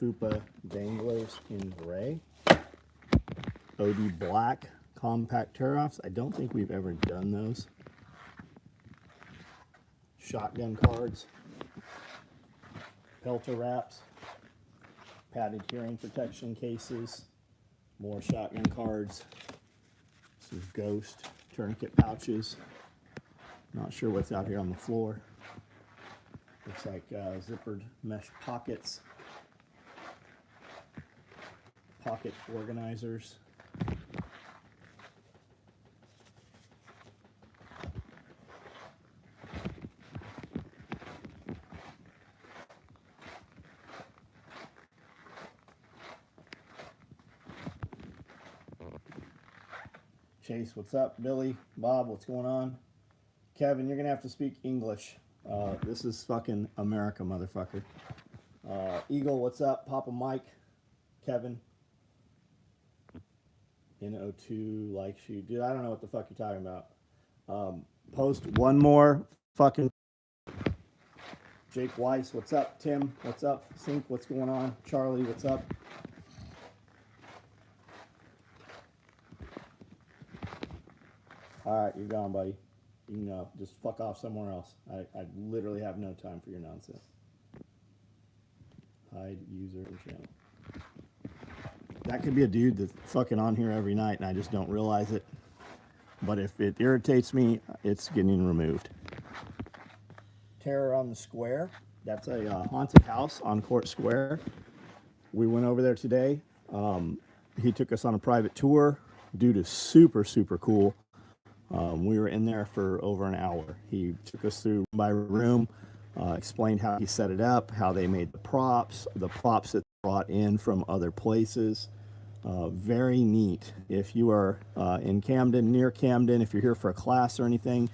Fupa danglers in gray. OD black compact tear-offs. I don't think we've ever done those. Shotgun cards. Pelter wraps. Padded hearing protection cases. More shotgun cards. Some ghost tourniquet pouches. Not sure what's out here on the floor. Looks like zippered mesh pockets. Pocket organizers. Chase, what's up? Billy, Bob, what's going on? Kevin, you're gonna have to speak English. This is fucking America, motherfucker. Eagle, what's up? Papa Mike, Kevin. NO2 likes you. Dude, I don't know what the fuck you're talking about. Post one more fucking. Jake Weiss, what's up? Tim, what's up? Sink, what's going on? Charlie, what's up? All right, you're gone, buddy. You can just fuck off somewhere else. I literally have no time for your nonsense. Hide user and channel. That could be a dude that's fucking on here every night and I just don't realize it. But if it irritates me, it's getting removed. Terror on the Square. That's a haunted house on Court Square. We went over there today. He took us on a private tour. Dude is super, super cool. We were in there for over an hour. He took us through by room, explained how he set it up, how they made the props that brought in from other places. Very neat. If you are in Camden, near Camden, if you're here for a class or anything,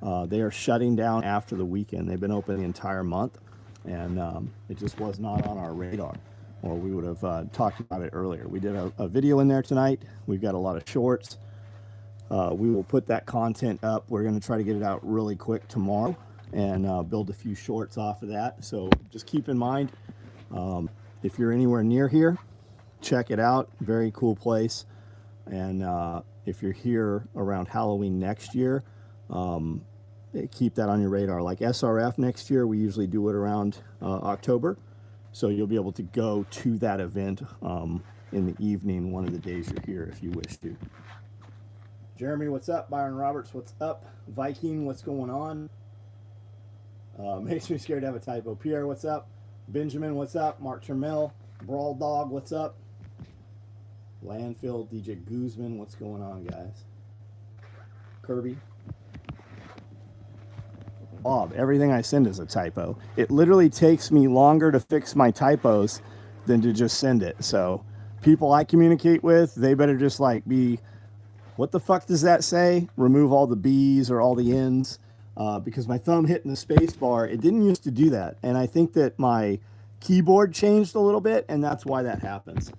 they are shutting down after the weekend. They've been open the entire month, and it just was not on our radar, or we would have talked about it earlier. We did a video in there tonight. We've got a lot of shorts. We will put that content up. We're going to try to get it out really quick tomorrow and build a few shorts off of that. So just keep in mind, if you're anywhere near here, check it out. Very cool place. And if you're here around Halloween next year, keep that on your radar. Like SRF next year, we usually do it around October. So you'll be able to go to that event in the evening, one of the days you're here, if you wish to. Jeremy, what's up? Byron Roberts, what's up? Viking, what's going on? Makes me scared to have a typo. Pierre, what's up? Benjamin, what's up? Mark Termel, Brawl Dog, what's up? Landfill, DJ Guzman, what's going on, guys? Kirby. Bob, everything I send is a typo. It literally takes me longer to fix my typos than to just send it. So people I communicate with, they better just like be, what the fuck does that say? Remove all the B's or all the N's. Because my thumb hitting the space bar, it didn't used to do that. And I think that my keyboard changed a little bit, and that's why that happens.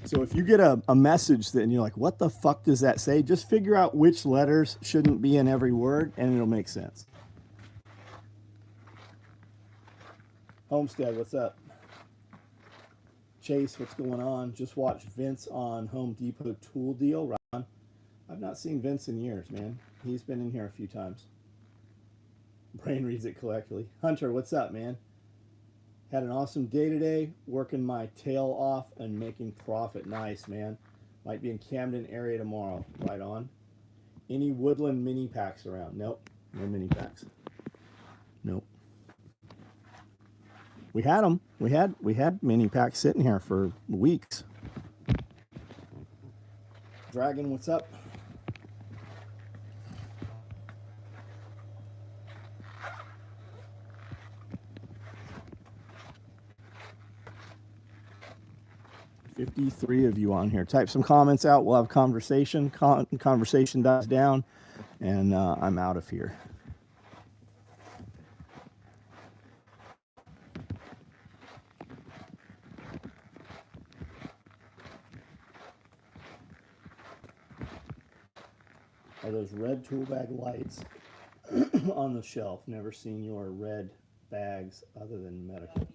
So if you get a message that and you're like, what the fuck does that say? Just figure out which letters shouldn't be in every word, and it'll make sense. Homestead, what's up? Chase, what's going on? Just watched Vince on Home Depot tool deal. Ron, I've not seen Vince in years, man. He's been in here a few times. Brain reads it correctly. Hunter, what's up, man? Had an awesome day today, working my tail off and making profit. Nice, man. Might be in Camden area tomorrow. Right on. Any Woodland mini packs around? Nope. No mini packs. Nope. We had them. We had mini packs sitting here for weeks. Dragon, what's up? $53 of you on here. Type some comments out. We'll have conversation. Conversation dies down, and I'm out of here. Are those red tool bag lights on the shelf? Never seen your red bags other than medical.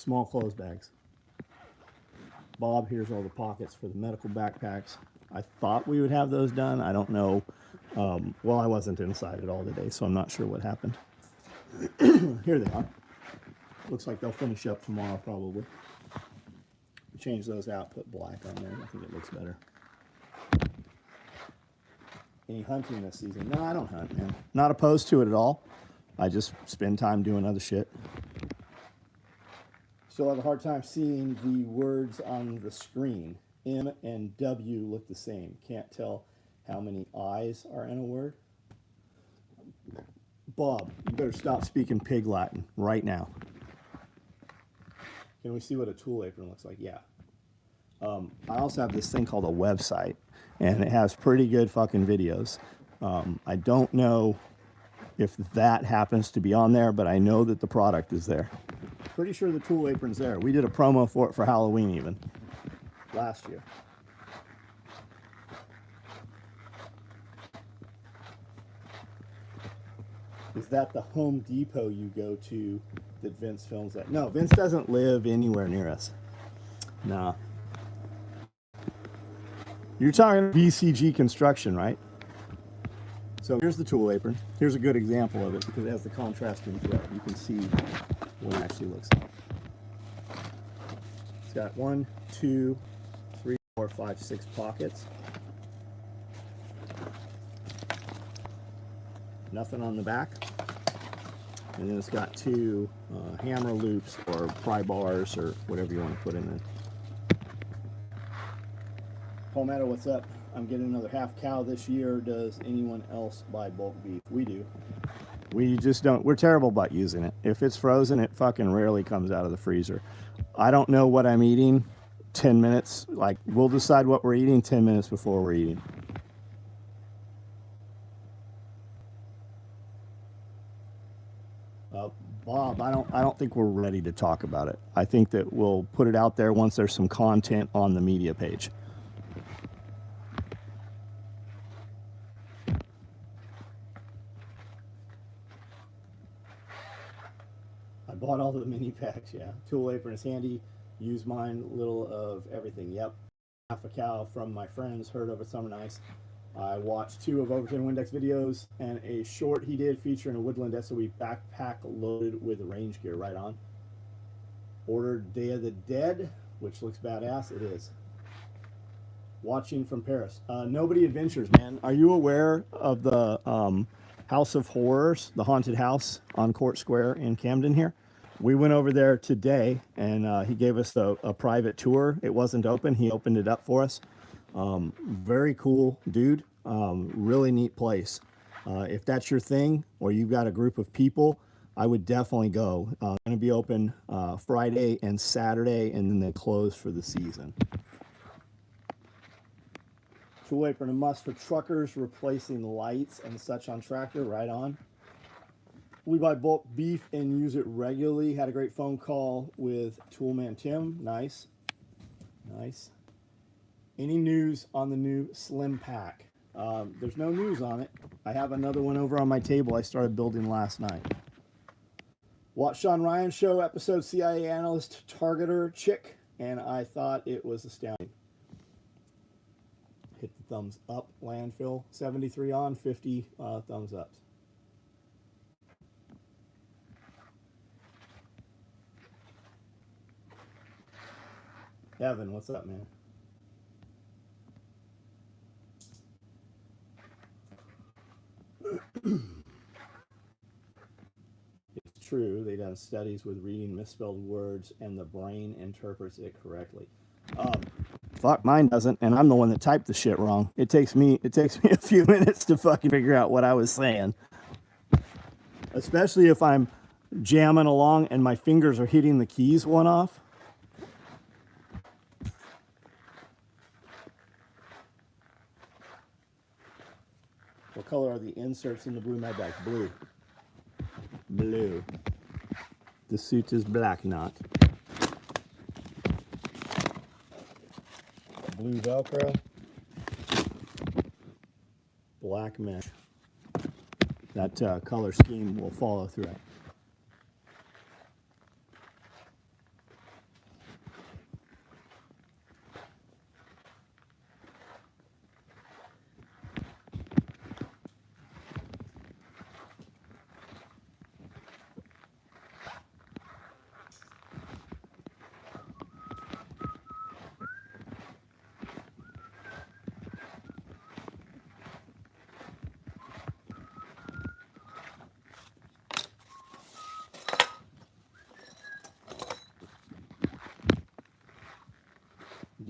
small clothes bags. Bob, here's all the pockets for the medical backpacks. I thought we would have those done. I don't know. Well, I wasn't inside it all today, so I'm not sure what happened. Here they are. Looks like they'll finish up tomorrow, probably. Change those out, put black on there. I think it looks better. Any hunting this season? No, I don't hunt, man. Not opposed to it at all. I just spend time doing other shit. Still have a hard time seeing the words on the screen. M and W look the same. Can't tell how many I's are in a word. Bob, you better stop speaking pig Latin right now. Can we see what a tool apron looks like? Yeah. I also have this thing called a website, and it has pretty good fucking videos. I don't know if that happens to be on there, but I know that the product is there. Pretty sure the tool apron's there. We did a promo for it for Halloween even last year. Is that the Home Depot you go to that Vince films at? No, Vince doesn't live anywhere near us. Nah. You're talking BCG construction, right? So here's the tool apron. Here's a good example of it because it has the contrasting thread. You can see what it actually looks like. It's got 1, 2, 3, 4, 5, 6 pockets. Nothing on the back. And then it's got 2 hammer loops or pry bars or whatever you want to put in there. Palmetto, what's up? I'm getting another half cow this year. Does anyone else buy bulk beef? We do. We just don't. We're terrible about using it. If it's frozen, it fucking rarely comes out of the freezer. I don't know what I'm eating 10 minutes. Like, we'll decide what we're eating 10 minutes before we're eating. Bob, I don't think we're ready to talk about it. I think that we'll put it out there once there's some content on the media page. I bought all the mini packs, yeah. Tool apron is handy. Use mine, little of everything. Yep. Half a cow from my friends, heard over summer nice. I watched 2 of Overton Windex videos and a short he did featuring a Woodland SOE backpack loaded with range gear. Right on. Ordered Day of the Dead, which looks badass. It is. Watching from Paris. Nobody Adventures, man. Are you aware of the House of Horrors, the haunted house on Court Square in Camden here? We went over there today, and he gave us a private tour. It wasn't open. He opened it up for us. Very cool dude. Really neat place. If that's your thing or you've got a group of people, I would definitely go. Going to be open Friday and Saturday, and then they close for the season. Tool apron, a must for truckers replacing lights and such on tractor. Right on. We buy bulk beef and use it regularly. Had a great phone call with Toolman Tim. Nice. Nice. Any news on the new Slim Pack? There's no news on it. I have another one over on my table I started building last night. Watched Sean Ryan's show, episode CIA analyst targeter chick, and I thought it was astounding. Hit the thumbs up, landfill. 73 on, 50 thumbs ups. Evan, what's up, man? It's true. They've done studies with reading misspelled words, and the brain interprets it correctly. Fuck, mine doesn't, and I'm the one that typed the shit wrong. It takes me a few minutes to fucking figure out what I was saying. Especially if I'm jamming along and my fingers are hitting the keys one off. What color are the inserts in the blue med bag? Blue. Blue. The suit is black, not. Blue Velcro. Black mesh. That color scheme will follow through it.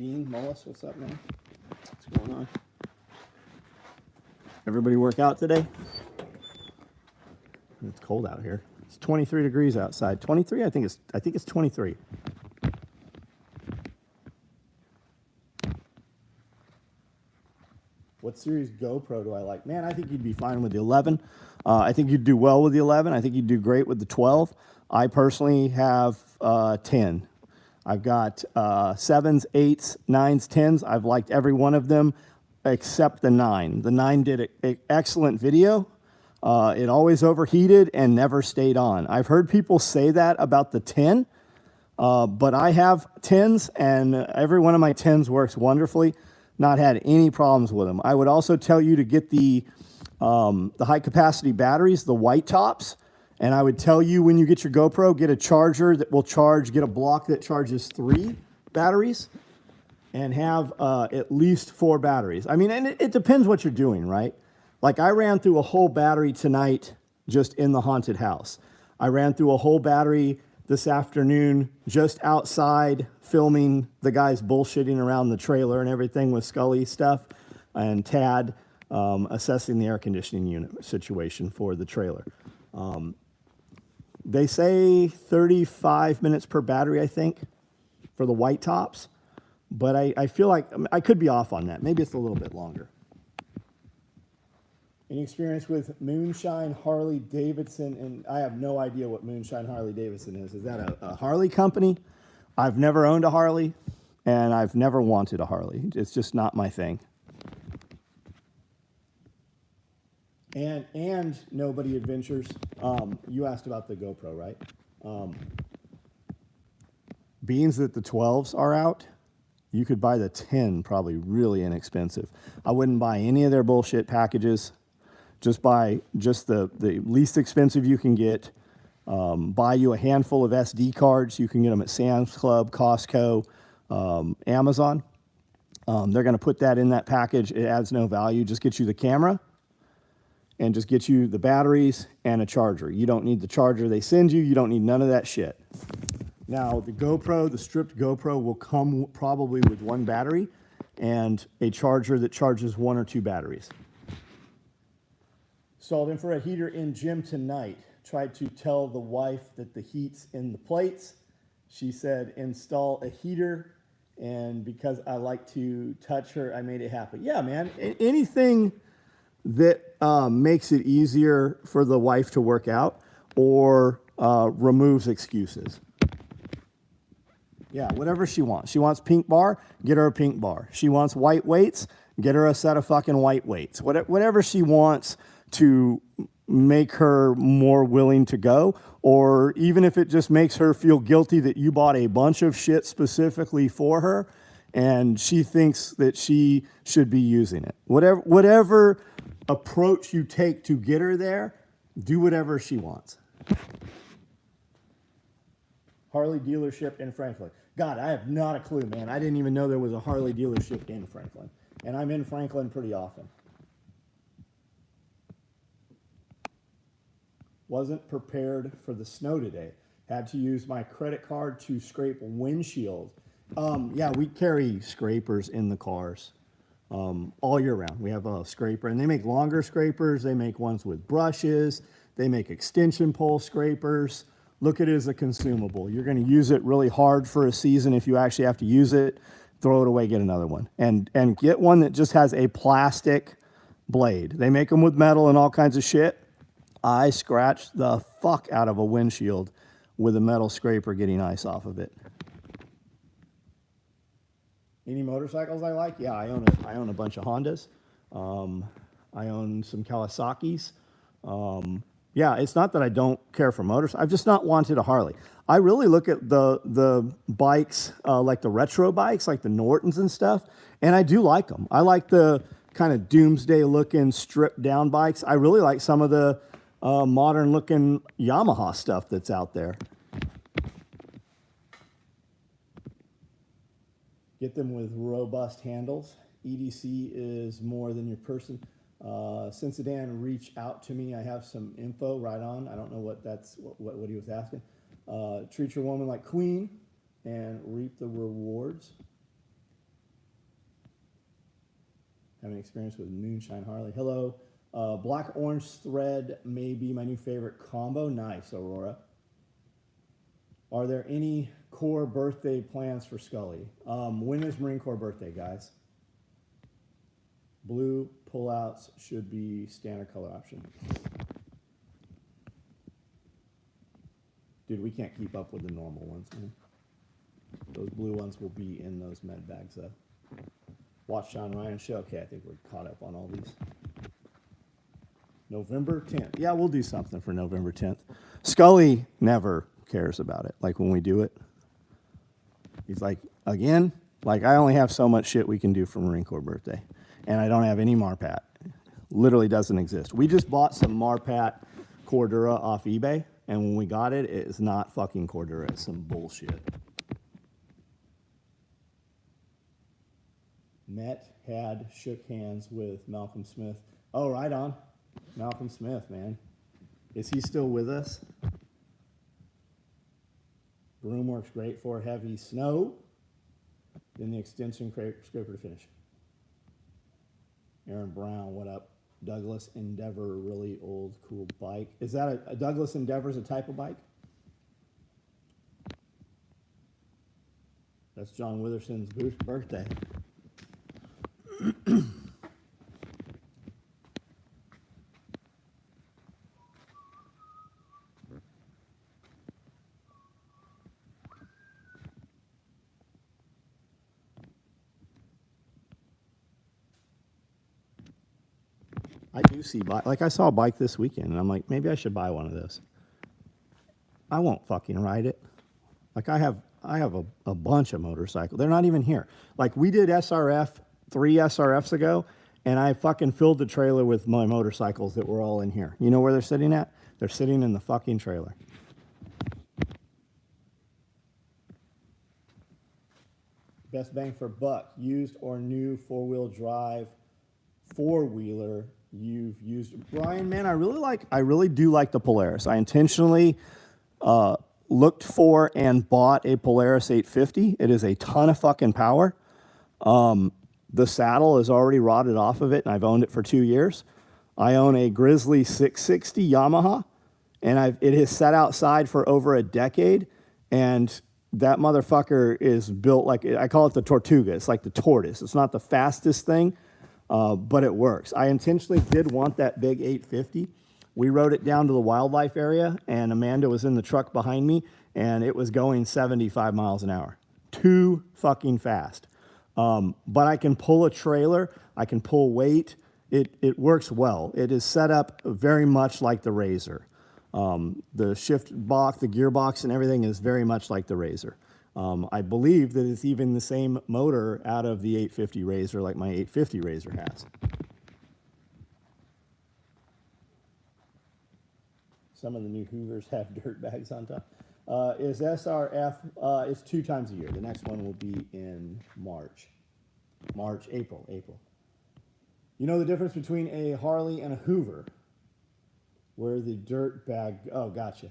Dean Mullis, what's up, man? What's going on? Everybody work out today? It's cold out here. It's 23 degrees outside. 23? I think it's 23. What series GoPro do I like? Man, I think you'd be fine with the 11. I think you'd do well with the 11. I think you'd do great with the 12. I personally have 10. I've got 7s, 8s, 9s, 10s. I've liked every one of them except the 9. The 9 did an excellent video. It always overheated and never stayed on. I've heard people say that about the 10, but I have 10s, and every one of my 10s works wonderfully. Not had any problems with them. I would also tell you to get the high capacity batteries, the white tops. And I would tell you when you get your GoPro, get a charger that will charge, get a block that charges 3 batteries and have at least 4 batteries. I mean, and it depends what you're doing, right? Like I ran through a whole battery tonight just in the haunted house. I ran through a whole battery this afternoon just outside filming the guys bullshitting around the trailer and everything with Scully stuff and Tad assessing the air conditioning unit situation for the trailer. They say 35 minutes per battery, I think, for the white tops. But I feel like I could be off on that. Maybe it's a little bit longer. Any experience with Moonshine Harley Davidson? And I have no idea what Moonshine Harley Davidson is. Is that a Harley company? I've never owned a Harley, and I've never wanted a Harley. It's just not my thing. And Nobody Adventures. You asked about the GoPro, right? Being that the 12s are out, you could buy the 10 probably really inexpensive. I wouldn't buy any of their bullshit packages. Just buy the least expensive you can get. Buy you a handful of SD cards. You can get them at Sam's Club, Costco, Amazon. They're going to put that in that package. It adds no value. Just get you the camera and just get you the batteries and a charger. You don't need the charger they send you. You don't need none of that shit. Now, the GoPro, the stripped GoPro will come probably with 1 battery and a charger that charges 1 or 2 batteries. Installed infrared heater in gym tonight. Tried to tell the wife that the heat's in the plates. She said, install a heater, and because I like to touch her, I made it happen. Yeah, man, anything that makes it easier for the wife to work out or removes excuses. Yeah, whatever she wants. She wants pink bar, get her a pink bar. She wants white weights, get her a set of fucking white weights. Whatever she wants to make her more willing to go, or even if it just makes her feel guilty that you bought a bunch of shit specifically for her and she thinks that she should be using it. Whatever approach you take to get her there, do whatever she wants. Harley dealership in Franklin. God, I have not a clue, man. I didn't even know there was a Harley dealership in Franklin. And I'm in Franklin pretty often. Wasn't prepared for the snow today. Had to use my credit card to scrape windshield. Yeah, we carry scrapers in the cars all year round. We have a scraper, and they make longer scrapers. They make ones with brushes. They make extension pole scrapers. Look at it as a consumable. You're going to use it really hard for a season. If you actually have to use it, throw it away, get another one. And get one that just has a plastic blade. They make them with metal and all kinds of shit. I scratched the fuck out of a windshield with a metal scraper getting ice off of it. Any motorcycles I like? Yeah, I own a bunch of Hondas. I own some Kawasaki's. Yeah, it's not that I don't care for motors. I've just not wanted a Harley. I really look at the bikes, like the retro bikes, like the Nortons and stuff, and I do like them. I like the kind of doomsday looking stripped down bikes. I really like some of the modern looking Yamaha stuff that's out there. Get them with robust handles. EDC is more than your person. Cincinnati, reach out to me. I have some info right on. I don't know what he was asking. Treat your woman like queen and reap the rewards. Having experience with Moonshine Harley. Hello. Black orange thread may be my new favorite combo. Nice, Aurora. Are there any Corps birthday plans for Scully? When is Marine Corps birthday, guys? Blue pullouts should be standard color option. Dude, we can't keep up with the normal ones, man. Those blue ones will be in those med bags, though. Watch John Ryan's show. Okay, I think we're caught up on all these. November 10th. Yeah, we'll do something for November 10th. Scully never cares about it. Like when we do it, he's like, again, like I only have so much shit we can do for Marine Corps birthday. And I don't have any Marpat. Literally doesn't exist. We just bought some Marpat Cordura off eBay. And when we got it, it's not fucking Cordura. It's some bullshit. Shook hands with Malcolm Smith. Oh, right on. Malcolm Smith, man. Is he still with us? Broom works great for heavy snow. Then the extension scraper to finish. Aaron Brown, what up? Douglas Endeavor, really old, cool bike. Is that a Douglas Endeavor is a type of bike? That's John Witherson's birthday. I do see bike. Like I saw a bike this weekend, and I'm like, maybe I should buy one of those. I won't fucking ride it. Like I have a bunch of motorcycles. They're not even here. Like we did SRF 3 SRFs ago, and I fucking filled the trailer with my motorcycles that were all in here. You know where they're sitting at? They're sitting in the fucking trailer. Best bang for buck, used or new 4-wheel drive, 4-wheeler you've used. Brian, man, I really do like the Polaris. I intentionally looked for and bought a Polaris 850. It is a ton of fucking power. The saddle is already rotted off of it, and I've owned it for 2 years. I own a Grizzly 660 Yamaha, and it has sat outside for over a decade, and that motherfucker is built like, I call it the Tortuga. It's like the tortoise. It's not the fastest thing, but it works. I intentionally did want that big 850. We rode it down to the wildlife area, and Amanda was in the truck behind me, and it was going 75 miles an hour. Too fucking fast. But I can pull a trailer. I can pull weight. It works well. It is set up very much like the Razor. The shift box, the gearbox, and everything is very much like the Razor. I believe that it's even the same motor out of the 850 Razor, like my 850 Razor has. Some of the new Hoovers have dirt bags on top. Is SRF, it's 2 times a year. The next one will be in April. You know the difference between a Harley and a Hoover? Where the dirt bag, oh, gotcha.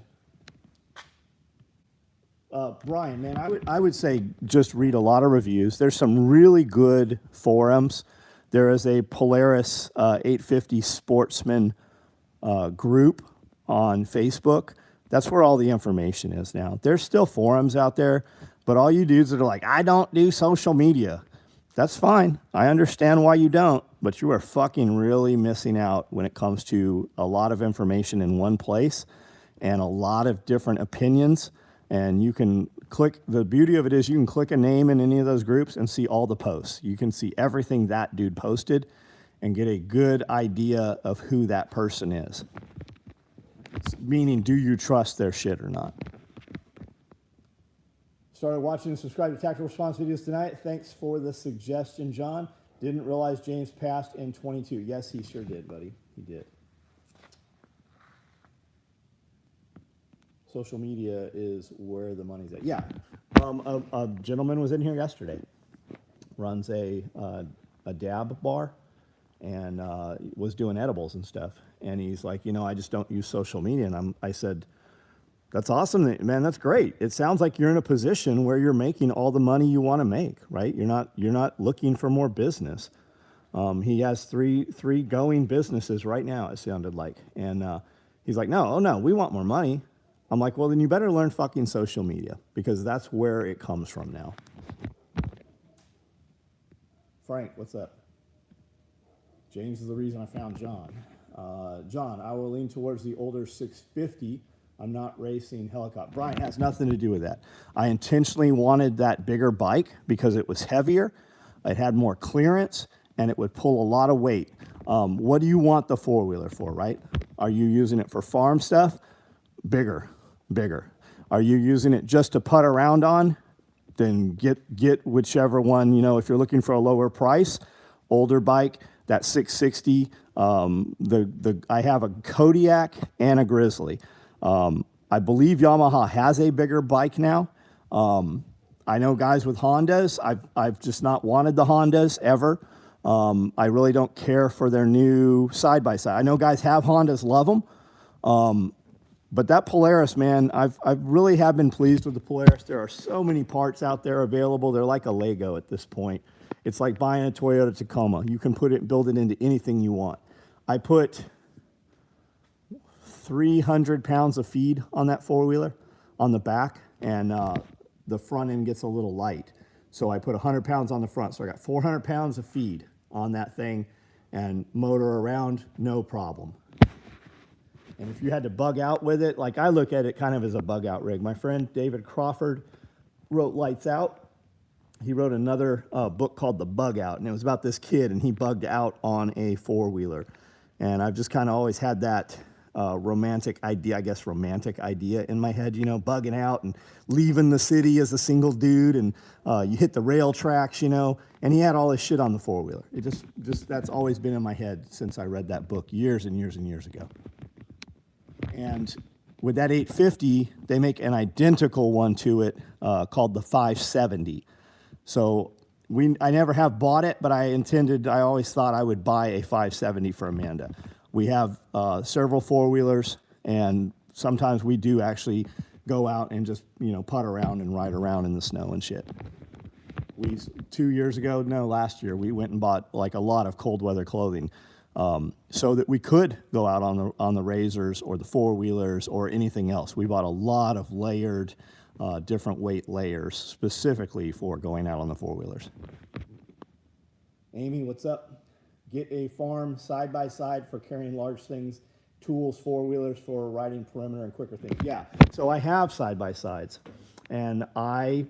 Brian, man, I would say just read a lot of reviews. There's some really good forums. There is a Polaris 850 Sportsman group on Facebook. That's where all the information is now. There's still forums out there, but all you dudes that are like, I don't do social media. That's fine. I understand why you don't, but you are fucking really missing out when it comes to a lot of information in one place and a lot of different opinions. And you can click, the beauty of it is you can click a name in any of those groups and see all the posts. You can see everything that dude posted and get a good idea of who that person is. Meaning, do you trust their shit or not? Started watching and subscribe to Tactical Response videos tonight. Thanks for the suggestion, John. Didn't realize James passed in 22. Yes, he sure did, buddy. He did. Social media is where the money's at. Yeah. A gentleman was in here yesterday. Runs a dab bar and was doing edibles and stuff. And he's like, I just don't use social media. And I said, that's awesome, man. That's great. It sounds like you're in a position where you're making all the money you want to make, right? You're not looking for more business. He has three going businesses right now, it sounded like. And he's like, no, oh no, we want more money. I'm like, well, then you better learn fucking social media because that's where it comes from now. Frank, what's up? James is the reason I found John. John, I will lean towards the older 650. I'm not racing helicopter. Brian, has nothing to do with that. I intentionally wanted that bigger bike because it was heavier, it had more clearance, and it would pull a lot of weight. What do you want the four-wheeler for, right? Are you using it for farm stuff? Bigger. Are you using it just to putt around on? Then get whichever one, if you're looking for a lower price, older bike, that 660. I have a Kodiak and a Grizzly. I believe Yamaha has a bigger bike now. I know guys with Hondas. I've just not wanted the Hondas ever. I really don't care for their new side-by-side. I know guys have Hondas, love them. But that Polaris, man, I really have been pleased with the Polaris. There are so many parts out there available. They're like a Lego at this point. It's like buying a Toyota Tacoma. You can build it into anything you want. I put 300 pounds of feed on that four-wheeler on the back, and the front end gets a little light. So I put 100 pounds on the front. So I got 400 pounds of feed on that thing, and motor around, no problem. And if you had to bug out with it, like I look at it kind of as a bug out rig. My friend David Crawford wrote Lights Out. He wrote another book called The Bug Out, and it was about this kid, and he bugged out on a four-wheeler. And I've just kind of always had that romantic idea in my head, bugging out and leaving the city as a single dude, and you hit the rail tracks, and he had all this shit on the four-wheeler. It just that's always been in my head since I read that book years and years and years ago. And with that 850, they make an identical one to it called the 570. So I never have bought it, but I always thought I would buy a 570 for Amanda. We have several four-wheelers, and sometimes we do actually go out and just, putt around and ride around in the snow and shit. Last year, we went and bought like a lot of cold weather clothing so that we could go out on the razors or the four-wheelers or anything else. We bought a lot of layered, different weight layers specifically for going out on the four-wheelers. Amy, what's up? Get a farm side-by-side for carrying large things, tools, four-wheelers for riding perimeter and quicker things. Yeah, so I have side-by-sides, and I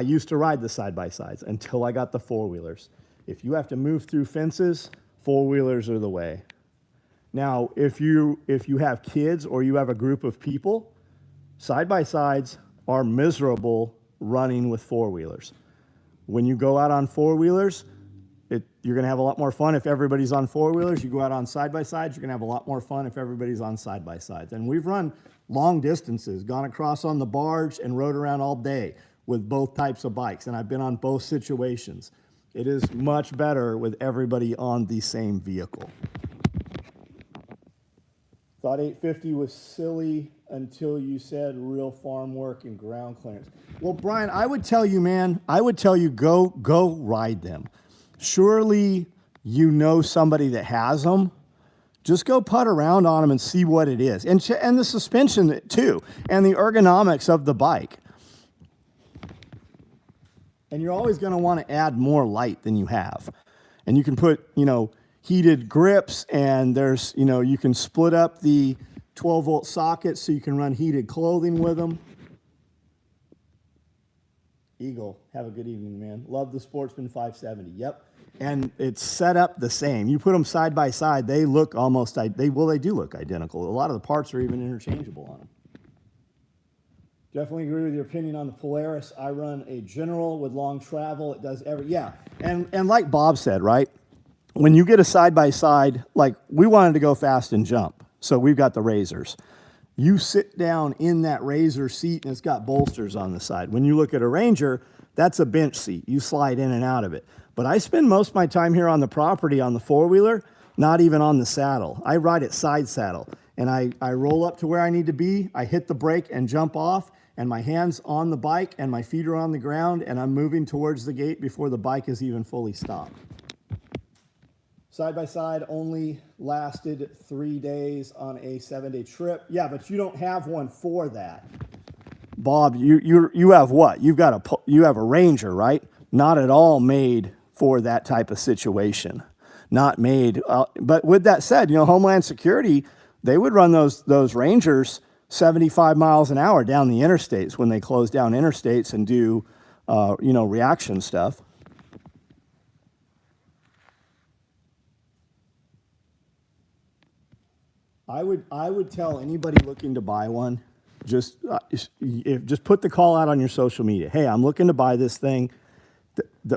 used to ride the side-by-sides until I got the four-wheelers. If you have to move through fences, four-wheelers are the way. Now, if you have kids or you have a group of people, side-by-sides are miserable running with four-wheelers. When you go out on four-wheelers, you're going to have a lot more fun if everybody's on four-wheelers. You go out on side-by-sides, you're going to have a lot more fun if everybody's on side-by-sides. And we've run long distances, gone across on the barge and rode around all day with both types of bikes, and I've been on both situations. It is much better with everybody on the same vehicle. Thought 850 was silly until you said real farm work and ground clearance. Well, Brian, I would tell you, go ride them. Surely you know somebody that has them. Just go putt around on them and see what it is. And the suspension too, and the ergonomics of the bike. And you're always going to want to add more light than you have. And you can put, heated grips, and there's, you can split up the 12-volt sockets so you can run heated clothing with them. Eagle, have a good evening, man. Love the Sportsman 570. Yep. And it's set up the same. You put them side by side, they look almost, they do look identical. A lot of the parts are even interchangeable on them. Definitely agree with your opinion on the Polaris. I run a General with long travel. It does yeah. And like Bob said, right? When you get a side-by-side, like we wanted to go fast and jump, so we've got the Razors. You sit down in that Razor seat, and it's got bolsters on the side. When you look at a Ranger, that's a bench seat. You slide in and out of it. But I spend most of my time here on the property on the four-wheeler, not even on the saddle. I ride it side saddle, and I roll up to where I need to be. I hit the brake and jump off, and my hand's on the bike, and my feet are on the ground, and I'm moving towards the gate before the bike is even fully stopped. Side by side only lasted 3 days on a 7-day trip. Yeah, but you don't have one for that. Bob, you have what? You have a Ranger, right? Not at all made for that type of situation. Not made. But with that said, Homeland Security, they would run those Rangers 75 miles an hour down the interstates when they close down interstates and do reaction stuff. I would tell anybody looking to buy one, just put the call out on your social media. Hey, I'm looking to buy this thing.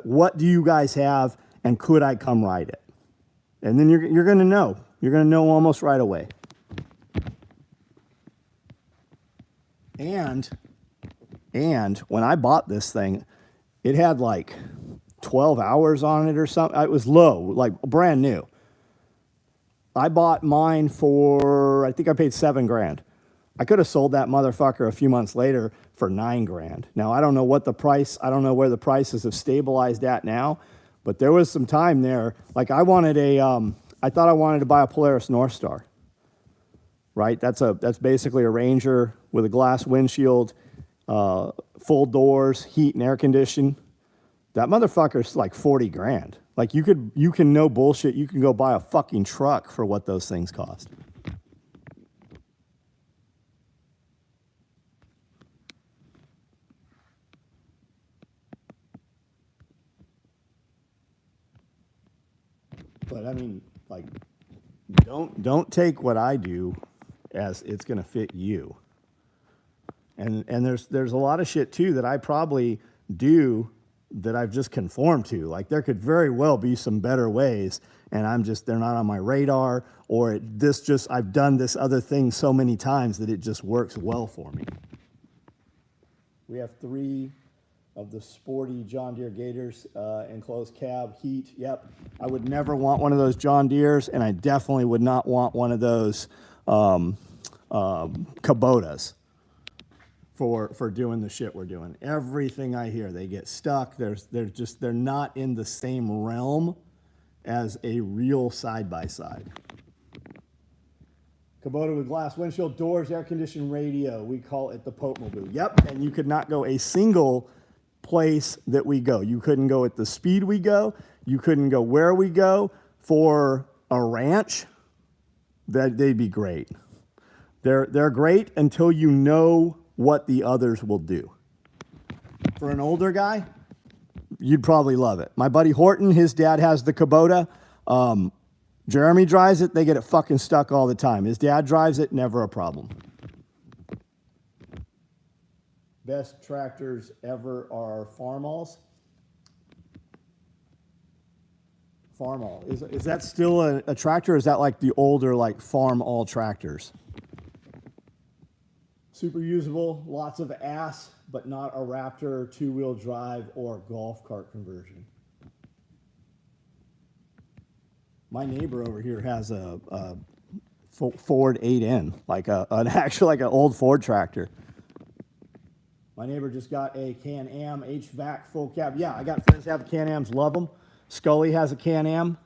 What do you guys have, and could I come ride it? And then you're going to know. You're going to know almost right away. And when I bought this thing, it had like 12 hours on it or something. It was low, like brand new. I bought mine for, I think I paid $7,000. I could have sold that motherfucker a few months later for $9,000. Now, I don't know where the prices have stabilized at now, but there was some time there. Like I thought I wanted to buy a Polaris North Star, right? That's basically a Ranger with a glass windshield, full doors, heat and air condition. That motherfucker's like $40,000. Like you can no bullshit, you can go buy a fucking truck for what those things cost. But I mean, like, don't take what I do as it's gonna fit you. And there's a lot of shit too that I probably do that I've just conformed to. Like there could very well be some better ways, and they're not on my radar, or I've done this other thing so many times that it just works well for me. We have 3 of the sporty John Deere Gators, enclosed cab, heat. Yep, I would never want one of those John Deeres, and I definitely would not want one of those Kubotas for doing the shit we're doing. Everything I hear, they get stuck. They're not in the same realm as a real side-by-side. Kubota with glass windshield, doors, air-conditioned radio. We call it the Popemobile. Yep, and you could not go a single place that we go. You couldn't go at the speed we go. You couldn't go where we go. For a ranch, they'd be great. They're great until you know what the others will do. For an older guy, you'd probably love it. My buddy Horton, his dad has the Kubota. Jeremy drives it. They get it fucking stuck all the time. His dad drives it, never a problem. Best tractors ever are Farmalls. Farmall. Is that still a tractor, or is that like the older like Farmall tractors? Super usable, lots of ass, but not a Raptor, 2-wheel drive, or golf cart conversion. My neighbor over here has a Ford 8N, like an old Ford tractor. My neighbor just got a Can-Am HVAC full cab. Yeah, I got friends that have Can-Ams, love them. Scully has a Can-Am,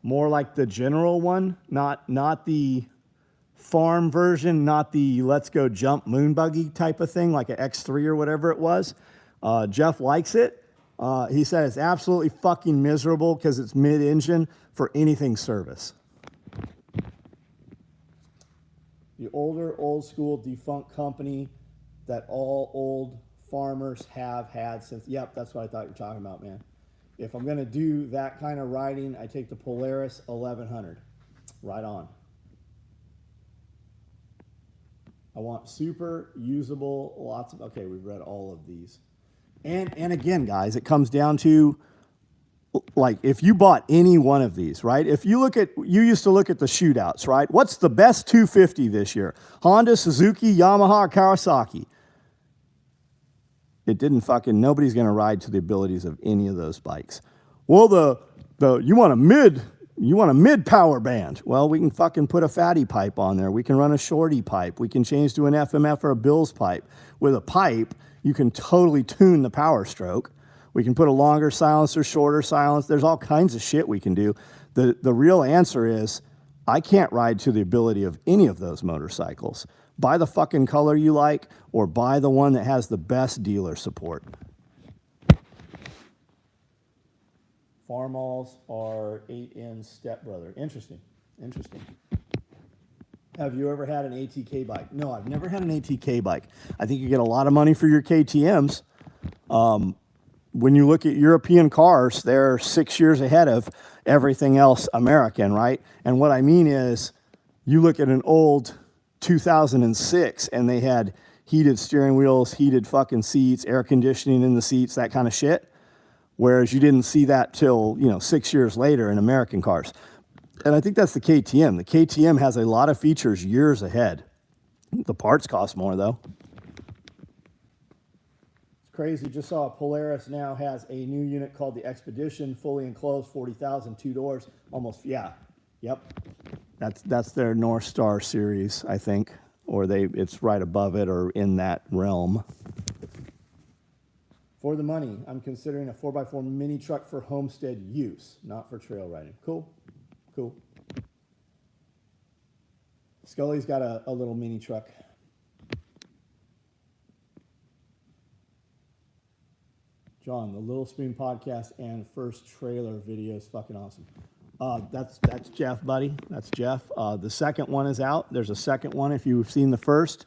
more like the general one, not the farm version, not the let's go jump moon buggy type of thing, like an X3 or whatever it was. Jeff likes it. He said it's absolutely fucking miserable because it's mid-engine for anything service. The older, old school, defunct company that all old farmers have had since, yep, that's what I thought you were talking about, man. If I'm gonna do that kind of riding, I take the Polaris 1100, right on. I want super usable, okay, we've read all of these. And again, guys, it comes down to, like, if you bought any one of these, right? If you used to look at the shootouts, right? What's the best 250 this year? Honda, Suzuki, Yamaha, or Kawasaki? It didn't nobody's gonna ride to the abilities of any of those bikes. Well, you want a mid power band. Well, we can fucking put a fatty pipe on there. We can run a shorty pipe. We can change to an FMF or a Bills pipe. With a pipe, you can totally tune the power stroke. We can put a longer silencer, shorter silence. There's all kinds of shit we can do. The real answer is I can't ride to the ability of any of those motorcycles. Buy the fucking color you like or buy the one that has the best dealer support. Farmalls are 8N stepbrother. Interesting. Interesting. Have you ever had an ATK bike? No, I've never had an ATK bike. I think you get a lot of money for your KTMs. When you look at European cars, they're 6 years ahead of everything else American, right? And what I mean is you look at an old 2006 and they had heated steering wheels, heated fucking seats, air conditioning in the seats, that kind of shit. Whereas you didn't see that till, 6 years later in American cars. And I think that's the KTM. The KTM has a lot of features years ahead. The parts cost more, though. It's crazy. Just saw Polaris now has a new unit called the Expedition, fully enclosed, 40,000, 2 doors, almost, yeah. Yep. That's their North Star series, I think. Or it's right above it or in that realm. For the money, I'm considering a 4x4 mini truck for homestead use, not for trail riding. Cool. Cool. Scully's got a little mini truck. John, the Little Spoon podcast and first trailer video is fucking awesome. That's Jeff, buddy. That's Jeff. The second one is out. There's a second one if you've seen the first.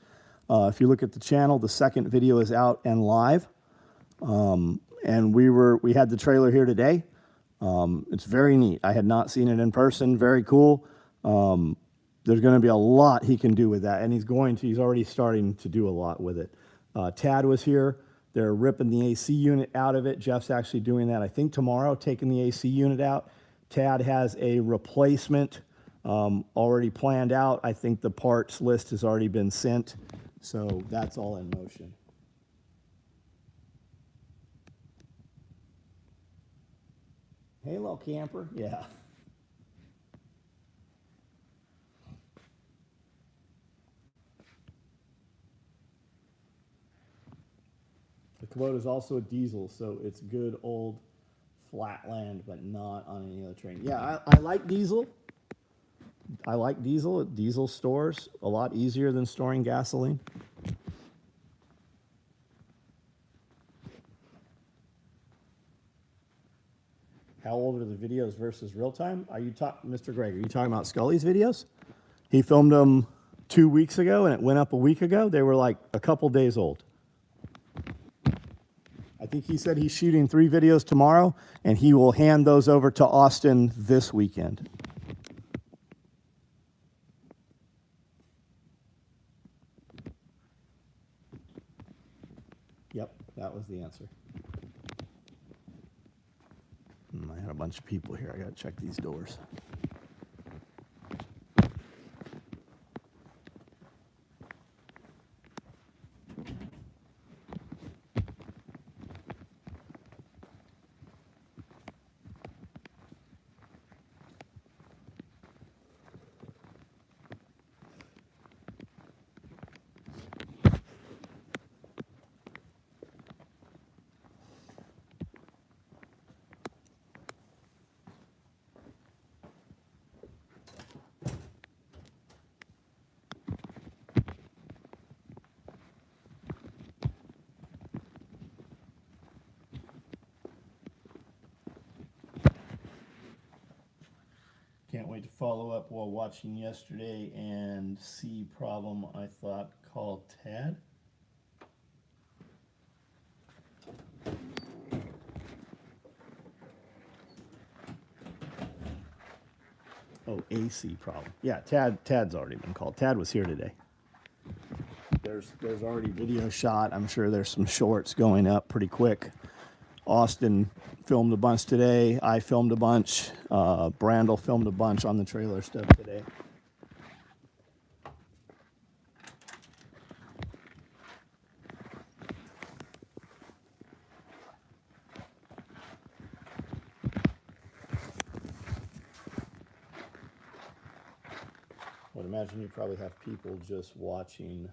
If you look at the channel, the second video is out and live. And we had the trailer here today. It's very neat. I had not seen it in person. Very cool. There's going to be a lot he can do with that, and he's already starting to do a lot with it. Tad was here. They're ripping the AC unit out of it. Jeff's actually doing that, I think, tomorrow, taking the AC unit out. Tad has a replacement already planned out. I think the parts list has already been sent, so that's all in motion. Hey, little camper. Yeah. The Kubota is also a diesel, so it's good old flat land, but not on any other terrain. Yeah, I like diesel. I like diesel. Diesel stores a lot easier than storing gasoline. How old are the videos versus real time? Mr. Greg, are you talking about Scully's videos? He filmed them 2 weeks ago and it went up a week ago. They were like a couple days old. I think he said he's shooting 3 videos tomorrow and he will hand those over to Austin this weekend. Yep, that was the answer. I had a bunch of people here. I got to check these doors. Can't wait to follow up while watching yesterday and see problem I thought called Tad. Oh, AC problem. Yeah, Tad's already been called. Tad was here today. There's already video shot. I'm sure there's some shorts going up pretty quick. Austin filmed a bunch today. I filmed a bunch. Brandel filmed a bunch on the trailer stuff today. I would imagine you probably have people just watching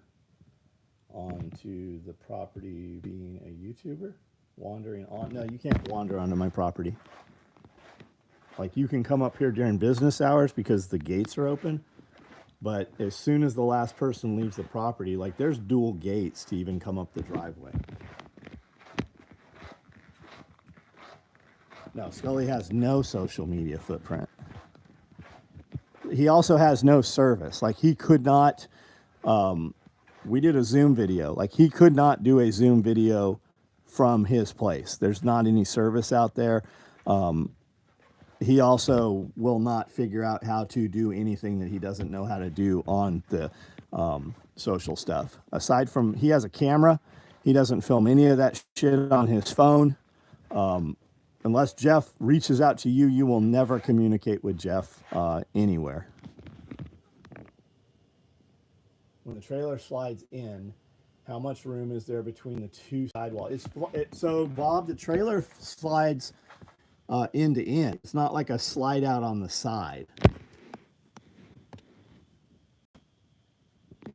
onto the property being a YouTuber. Wandering on? No, you can't wander onto my property. Like you can come up here during business hours because the gates are open. But as soon as the last person leaves the property, like there's dual gates to even come up the driveway. No, Scully has no social media footprint. He also has no service. Like he could not, we did a Zoom video. Like he could not do a Zoom video from his place. There's not any service out there. He also will not figure out how to do anything that he doesn't know how to do on the social stuff. Aside from, he has a camera. He doesn't film any of that shit on his phone. Unless Jeff reaches out to you, you will never communicate with Jeff anywhere. When the trailer slides in, how much room is there between the two sidewalls? So, Bob, the trailer slides end to end. It's not like a slide out on the side.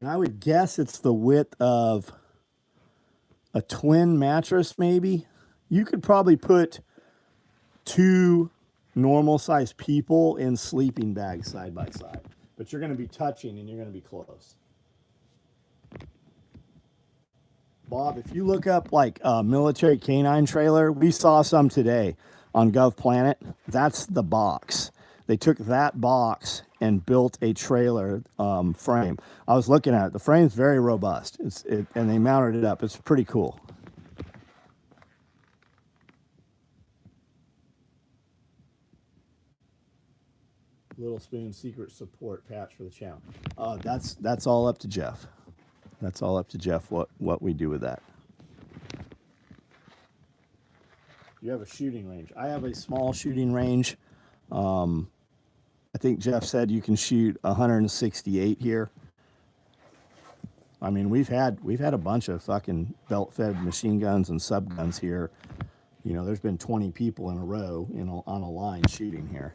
And I would guess it's the width of a twin mattress, maybe. You could probably put 2 normal sized people in sleeping bags side by side, but you're going to be touching and you're going to be close. Bob, if you look up like a military canine trailer, we saw some today on GovPlanet. That's the box. They took that box and built a trailer frame. I was looking at it. The frame's very robust. And they mounted it up. It's pretty cool. Little Spoon secret support patch for the channel. That's all up to Jeff. That's all up to Jeff what we do with that. You have a shooting range. I have a small shooting range. I think Jeff said you can shoot 168 here. I mean, we've had a bunch of fucking belt-fed machine guns and sub guns here. You know, there's been 20 people in a row on a line shooting here.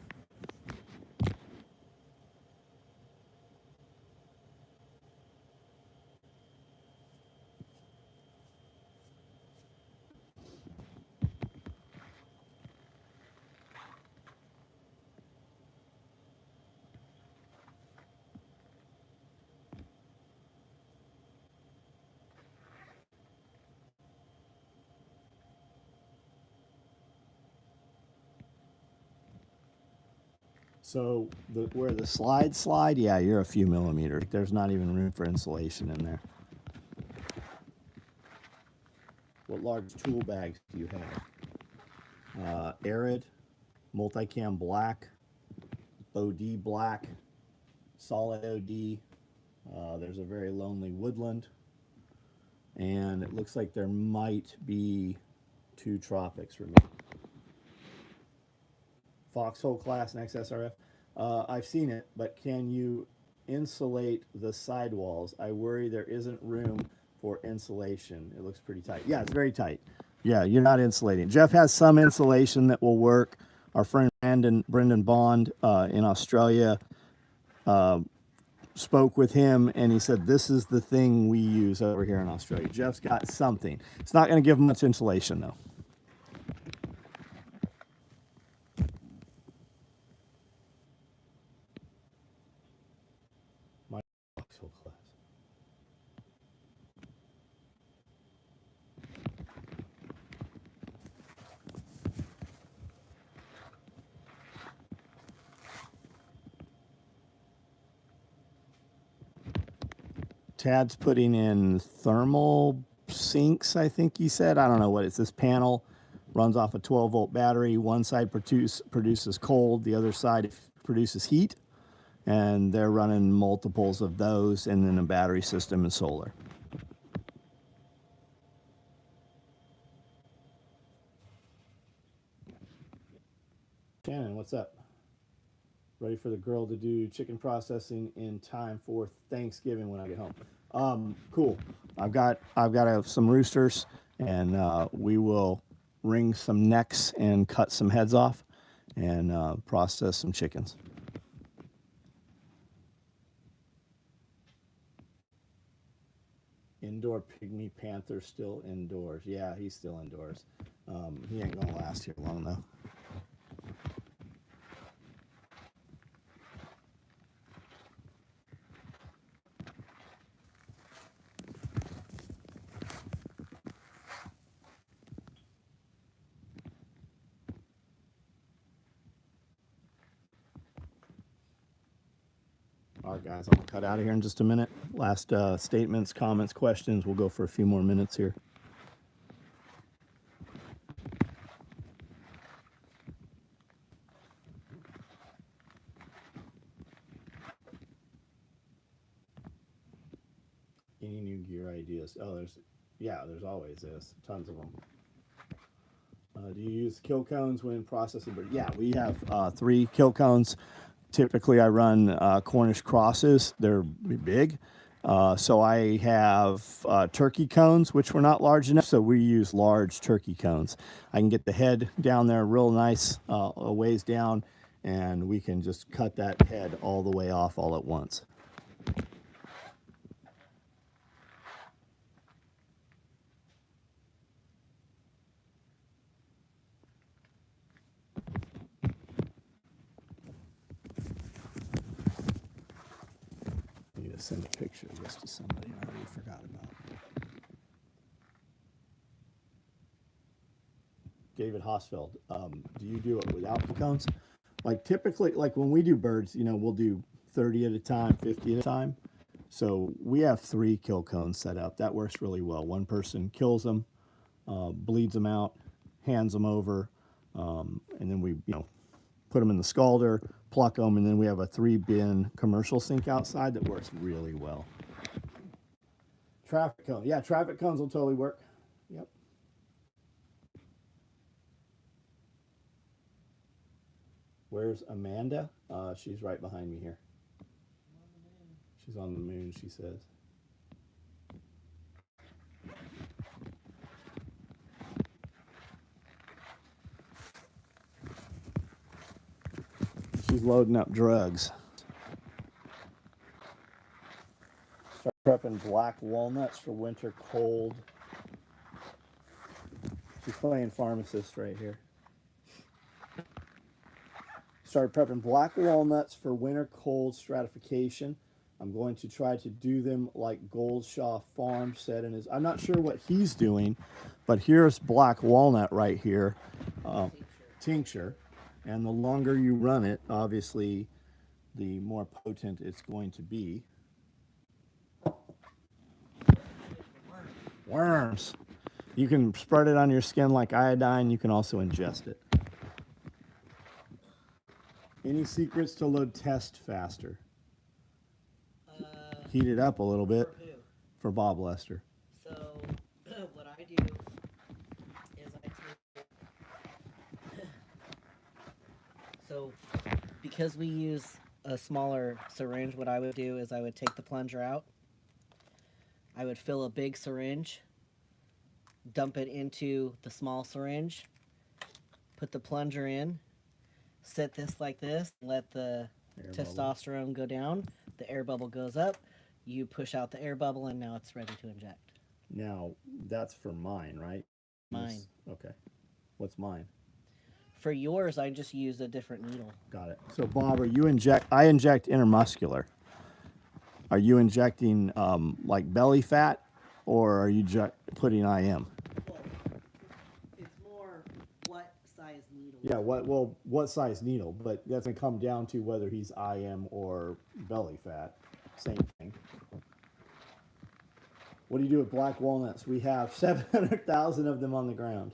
So where the slide, yeah, you're a few millimeters. There's not even room for insulation in there. What large tool bags do you have? Arid, multicam black, OD black, solid OD. There's a very lonely woodland. And it looks like there might be 2 tropics remaining. Foxhole class and XSRF. I've seen it, but can you insulate the sidewalls? I worry there isn't room for insulation. It looks pretty tight. Yeah, it's very tight. Yeah, you're not insulating. Jeff has some insulation that will work. Our friend Brendan Bond in Australia spoke with him, and he said, this is the thing we use over here in Australia. Jeff's got something. It's not going to give much insulation, though. Tad's putting in thermal sinks, I think he said. I don't know what it's. This panel runs off a 12-volt battery. One side produces cold, the other side produces heat, and they're running multiples of those, and then a battery system and solar. Shannon, what's up? Ready for the girl to do chicken processing in time for Thanksgiving when I get home. Cool. I've got some roosters, and we will wring some necks and cut some heads off and process some chickens. Indoor pygmy panther still indoors. Yeah, he's still indoors. He ain't gonna last here long though. All right, guys, I'm gonna cut out of here in just a minute. Last statements, comments, questions. We'll go for a few more minutes here. Any new gear ideas? Oh, there's always this, tons of them. Do you use kill cones when processing? But yeah, we have 3 kill cones. Typically, I run Cornish crosses. They're big. So I have turkey cones, which were not large enough, so we use large turkey cones. I can get the head down there real nice, a ways down, and we can just cut that head all the way off all at once. I need to send a picture of this to somebody I already forgot about. David Hosfeld, do you do it without the cones? Like typically, like when we do birds, you know, we'll do 30 at a time, 50 at a time. So we have 3 kill cones set up. That works really well. One person kills them, bleeds them out, hands them over, and then we, put them in the scalder, pluck them, and then we have a 3-bin commercial sink outside that works really well. Traffic cone. Yeah, traffic cones will totally work. Yep. Where's Amanda? She's right behind me here. She's on the moon, she says. She's loading up drugs. Start prepping black walnuts for winter cold. She's playing pharmacist right here. Started prepping black walnuts for winter cold stratification. I'm going to try to do them like Goldshaw Farm said in his. I'm not sure what he's doing, but here's black walnut right here, tincture. And the longer you run it, obviously, the more potent it's going to be. Worms. You can spread it on your skin like iodine. You can also ingest it. Any secrets to load test faster? Heat it up a little bit. For who? For Bob Lester. So what I do is I take. So because we use a smaller syringe, what I would do is I would take the plunger out. I would fill a big syringe, dump it into the small syringe, put the plunger in, set this like this, let the testosterone go down, the air bubble goes up, you push out the air bubble, and now it's ready to inject. Now, that's for mine, right? Mine. Okay. What's mine? For yours, I just use a different needle. Got it. So, Bob, I inject intermuscular. Are you injecting like belly fat, or are you putting IM? Well, it's more what size needle. Yeah, what size needle? But that's going to come down to whether he's IM or belly fat. Same thing. What do you do with black walnuts? We have 700,000 of them on the ground.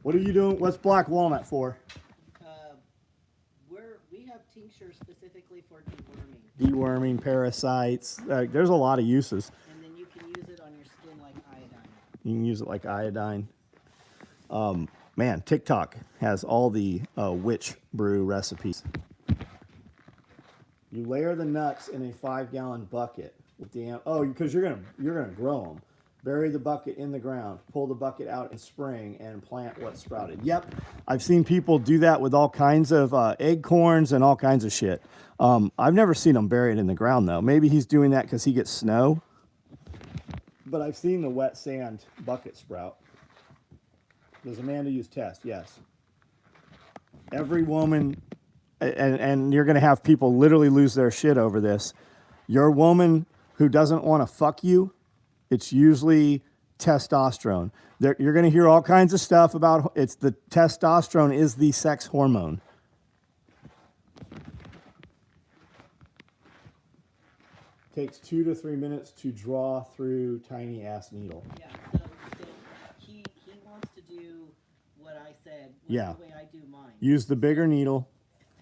What are you doing? What's black walnut for? We have tinctures specifically for deworming. Deworming, parasites. There's a lot of uses. And then you can use it on your skin like iodine. You can use it like iodine. Man, TikTok has all the witch brew recipes. You layer the nuts in a 5-gallon bucket with because you're gonna grow them. Bury the bucket in the ground, pull the bucket out in spring, and plant what's sprouted. Yep, I've seen people do that with all kinds of acorns and all kinds of shit. I've never seen them bury it in the ground, though. Maybe he's doing that because he gets snow. But I've seen the wet sand bucket sprout. Does Amanda use test? Yes. Every woman, and you're going to have people literally lose their shit over this. Your woman who doesn't want to fuck you, it's usually testosterone. You're going to hear all kinds of stuff about it's the testosterone is the sex hormone. Takes 2 to 3 minutes to draw through tiny ass needle. Yeah, so he wants to do what I said. Yeah. The way I do mine. Use the bigger needle.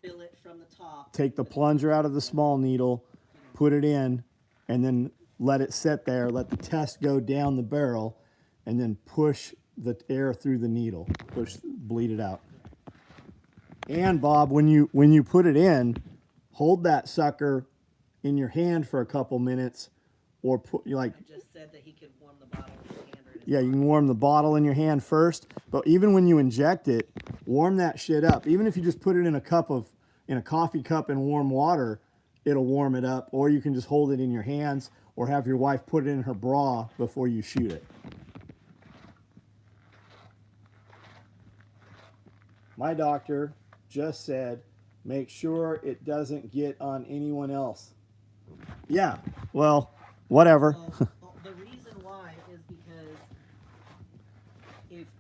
Fill it from the top. Take the plunger out of the small needle, put it in, and then let it sit there. Let the test go down the barrel, and then push the air through the needle. Bleed it out. And Bob, when you put it in, hold that sucker in your hand for a couple minutes, or put I just said that he could warm the bottle in his hand or in his yeah, you can warm the bottle in your hand first. But even when you inject it, warm that shit up. Even if you just put it in a coffee cup in warm water, it'll warm it up. Or you can just hold it in your hands, or have your wife put it in her bra before you shoot it. My doctor just said, make sure it doesn't get on anyone else. Yeah, well, whatever. The reason why is because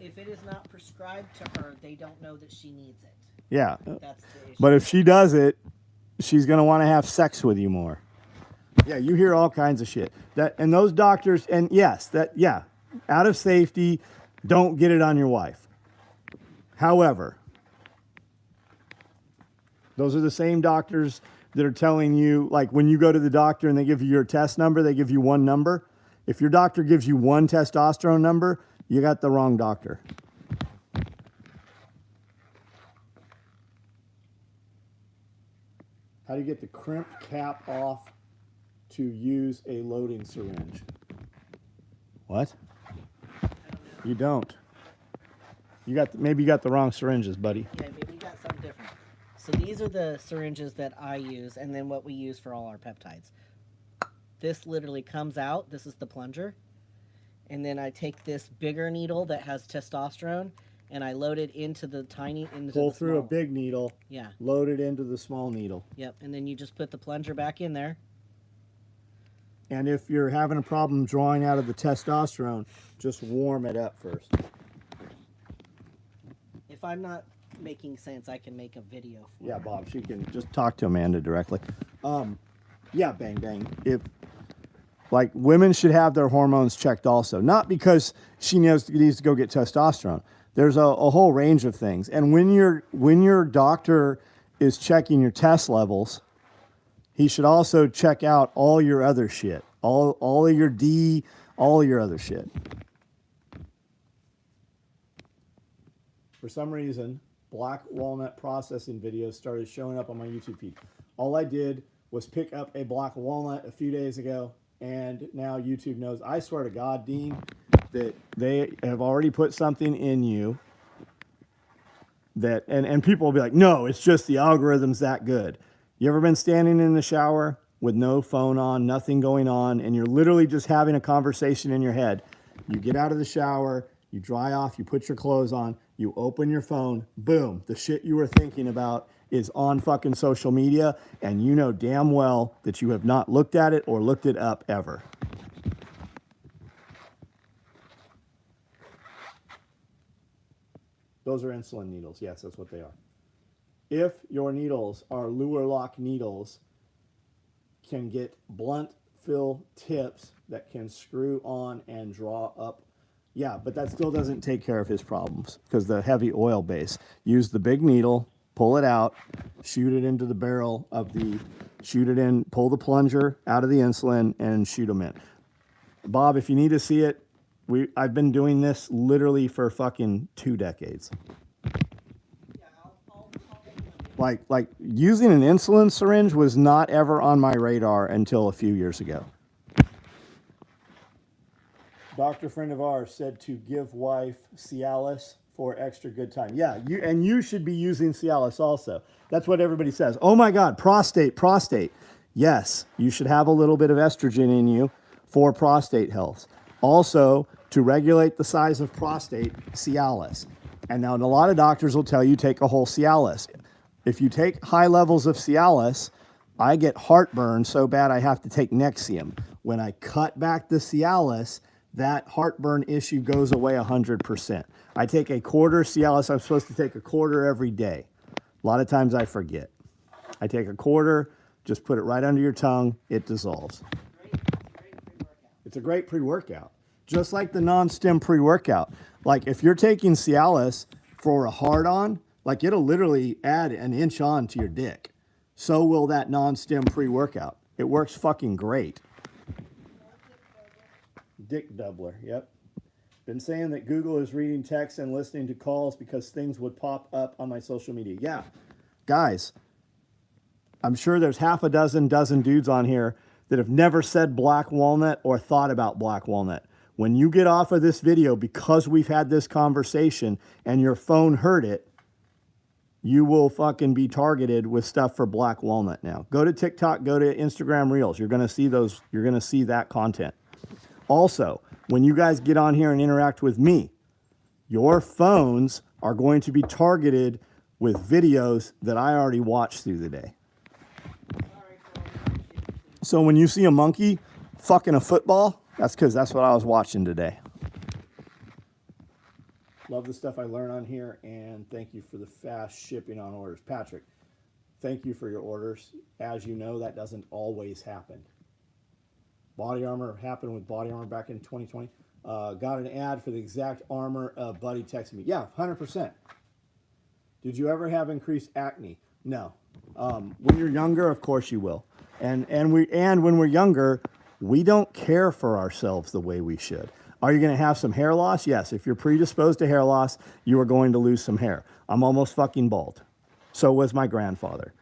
if it is not prescribed to her, they don't know that she needs it. Yeah, That's the issue. but if she does it, she's gonna want to have sex with you more. Yeah, you hear all kinds of shit. And those doctors, and yes, out of safety, don't get it on your wife. However, those are the same doctors that are telling you, like when you go to the doctor and they give you your test number, they give you one number. If your doctor gives you one testosterone number, you got the wrong doctor. How do you get the crimped cap off to use a loading syringe? What? You don't. Maybe you got the wrong syringes, buddy. Yeah, we got something different. So these are the syringes that I use, and then what we use for all our peptides. This literally comes out. This is the plunger. And then I take this bigger needle that has testosterone, and I load it into the Pull through a big needle. Yeah. Load it into the small needle. Yep. And then you just put the plunger back in there. And if you're having a problem drawing out of the testosterone, just warm it up first. If I'm not making sense, I can make a video for Yeah, her. Bob, she can just talk to Amanda directly. Yeah, bang, bang. Like, women should have their hormones checked also. Not because she needs to go get testosterone. There's a whole range of things. And when your doctor is checking your test levels, he should also check out all your other shit. All of your D, all of your other shit. For some reason, black walnut processing videos started showing up on my YouTube feed. All I did was pick up a black walnut a few days ago, and now YouTube knows. I swear to God, Dean, that they have already put something in you that, and people will be like, no, it's just the algorithm's that good. You ever been standing in the shower with no phone on, nothing going on, and you're literally just having a conversation in your head? You get out of the shower, you dry off, you put your clothes on, you open your phone, boom, the shit you were thinking about is on fucking social media, and you know damn well that you have not looked at it or looked it up ever. Those are insulin needles. Yes, that's what they are. If your needles are Luer lock needles, can get blunt fill tips that can screw on and draw up. Yeah, but that still doesn't take care of his problems because the heavy oil base. Use the big needle, pull it out, shoot it into the barrel of pull the plunger out of the insulin and shoot them in. Bob, if you need to see it, I've been doing this literally for fucking 2 decades. Like using an insulin syringe was not ever on my radar until a few years ago. Doctor friend of ours said to give wife Cialis for extra good time. Yeah, you should be using Cialis also. That's what everybody says. Oh my God, prostate. Yes, you should have a little bit of estrogen in you for prostate health. Also, to regulate the size of prostate, Cialis. And now a lot of doctors will tell you take a whole Cialis. If you take high levels of Cialis, I get heartburn so bad I have to take Nexium. When I cut back the Cialis, that heartburn issue goes away 100%. I take a quarter Cialis. I'm supposed to take a quarter every day. A lot of times I forget. I take a quarter Just put it right under your tongue. It dissolves. Great, it's a great pre-workout. It's a great pre-workout. Just like the non-stim pre-workout. Like if you're taking Cialis for a hard-on, like it'll literally add an inch on to your dick. So will that non-stim pre-workout. It works fucking great. Dick doubler, yep. Been saying that Google is reading texts and listening to calls because things would pop up on my social media. Yeah. Guys, I'm sure there's half a dozen dudes on here that have never said black walnut or thought about black walnut. When you get off of this video, because we've had this conversation and your phone heard it, you will fucking be targeted with stuff for black walnut now. Go to TikTok, go to Instagram Reels. You're going to see those. You're going to see that content. Also, when you guys get on here and interact with me, your phones are going to be targeted with videos that I already watched through the day. So when you see a monkey fucking a football, that's because that's what I was watching today. Love the stuff I learn on here, and thank you for the fast shipping on orders. Patrick, thank you for your orders. As you know, that doesn't always happen. Body armor happened with body armor back in 2020. Got an ad for the exact armor. Buddy texted me. Yeah, 100%. Did you ever have increased acne? No. When you're younger, of course you will. And when we're younger, we don't care for ourselves the way we should. Are you going to have some hair loss? Yes. If you're predisposed to hair loss, you are going to lose some hair. I'm almost fucking bald. So was my grandfather.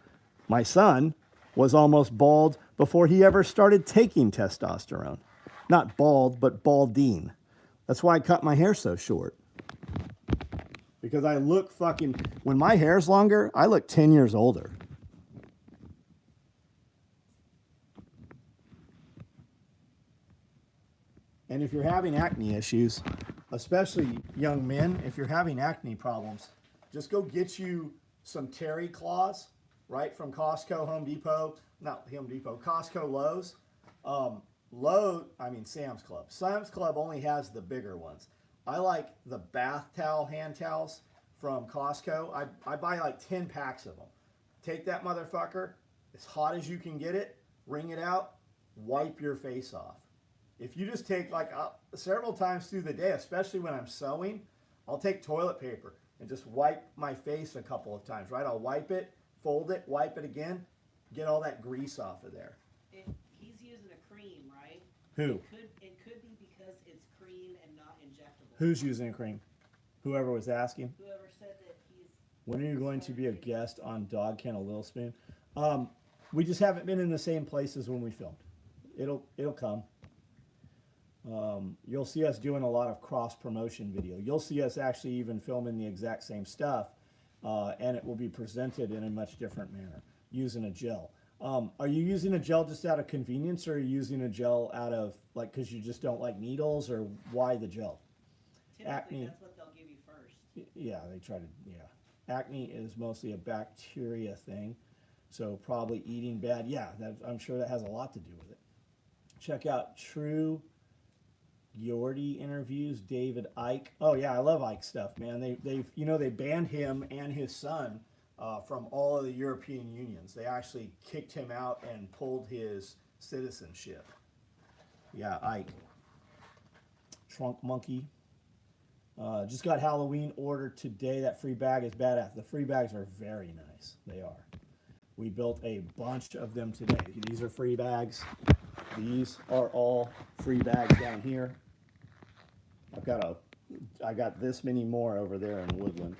My son was almost bald before he ever started taking testosterone. Not bald, but balding. That's why I cut my hair so short. Because I look fucking, when my hair's longer, I look 10 years older. And if you're having acne issues, especially young men, if you're having acne problems, just go get you some terry claws, right, from Costco, Home Depot, not Home Depot, Costco, Lowe's. Sam's Club. Sam's Club only has the bigger ones. I like the bath towel, hand towels from Costco. I buy like 10 packs of them. Take that motherfucker, as hot as you can get it, wring it out, wipe your face off. If you just take like several times through the day, especially when I'm sewing, I'll take toilet paper and just wipe my face a couple of times, right? I'll wipe it, fold it, wipe it again, get all that grease off of there. He's using a cream, right? Who? It could be because it's cream and not injectable. Who's using a cream? Whoever was asking. Whoever said that he's... When are you going to be a guest on Dog Kennel Little Spoon? We just haven't been in the same places when we filmed. It'll come. You'll see us doing a lot of cross-promotion video. You'll see us actually even filming the exact same stuff, and it will be presented in a much different manner, using a gel. Are you using a gel just out of convenience, or are you using a gel out of, like, because you just don't like needles, or why the gel? Typically, Acne. that's what they'll give you first. Yeah, they try to, yeah. Acne is mostly a bacteria thing, so probably eating bad. Yeah, I'm sure that has a lot to do with it. Check out True Yorty interviews, David Icke. Oh yeah, I love Icke stuff, man. They banned him and his son from all of the European unions. They actually kicked him out and pulled his citizenship. Yeah, Icke. Trunk Monkey. Just got Halloween ordered today. That free bag is badass. The free bags are very nice. They are. We built a bunch of them today. These are free bags. These are all free bags down here. I got this many more over there in Woodland.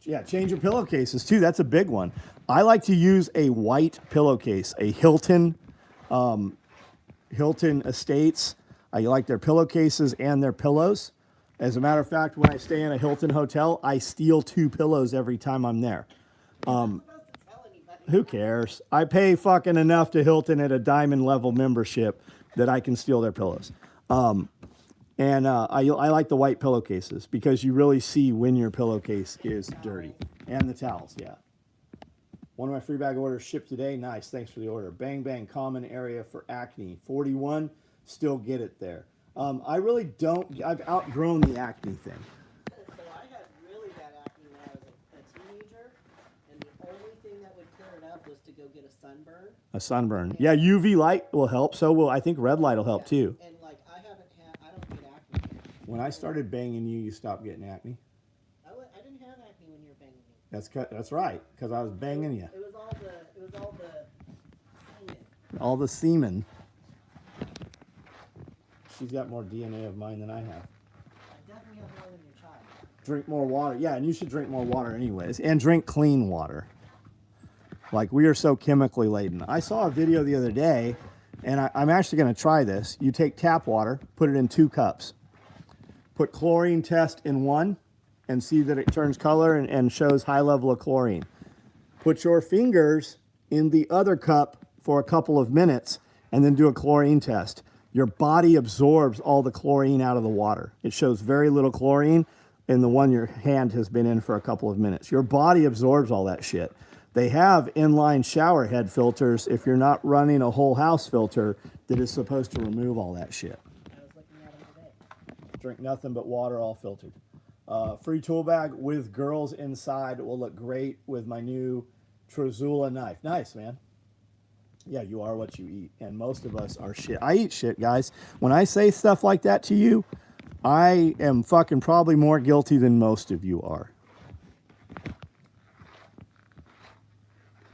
Yeah, change your pillowcases too. That's a big one. I like to use a white pillowcase, a Hilton Estates. I like their pillowcases and their pillows. As a matter of fact, when I stay in a Hilton hotel, I steal 2 pillows every time I'm there. Who cares? I pay fucking enough to Hilton at a diamond level membership that I can steal their pillows. I like the white pillowcases because you really see when your pillowcase is dirty. And the towels, yeah. One of my free bag orders shipped today. Nice, thanks for the order. Bang Bang, common area for acne. 41, still get it there. I really don't, I've outgrown the acne thing. So I had really bad acne when I was a teenager, and the only thing that would clear it up was to go get a sunburn. A sunburn. Yeah, UV light will help. So will I think red light will help too. And like I don't get acne. When I started banging you, you stopped getting acne. I didn't have acne when you were banging me. That's right, because I was banging you. It was all the semen. All the semen. She's got more DNA of mine than I have. I definitely have more than your child. Drink more water. Yeah, and you should drink more water anyways. And drink clean water. Like, we are so chemically laden. I saw a video the other day, and I'm actually going to try this. You take tap water, put it in 2 cups. Put chlorine test in one, and see that it turns color and shows high level of chlorine. Put your fingers in the other cup for a couple of minutes, and then do a chlorine test. Your body absorbs all the chlorine out of the water. It shows very little chlorine in the one your hand has been in for a couple of minutes. Your body absorbs all that shit. They have inline shower head filters if you're not running a whole house filter that is supposed to remove all that shit. I was looking at them today. Drink nothing but water, all filtered. Free tool bag with girls inside. It will look great with my new Trozula knife. Nice, man. Yeah, you are what you eat. And most of us are shit. I eat shit, guys. When I say stuff like that to you, I am fucking probably more guilty than most of you are.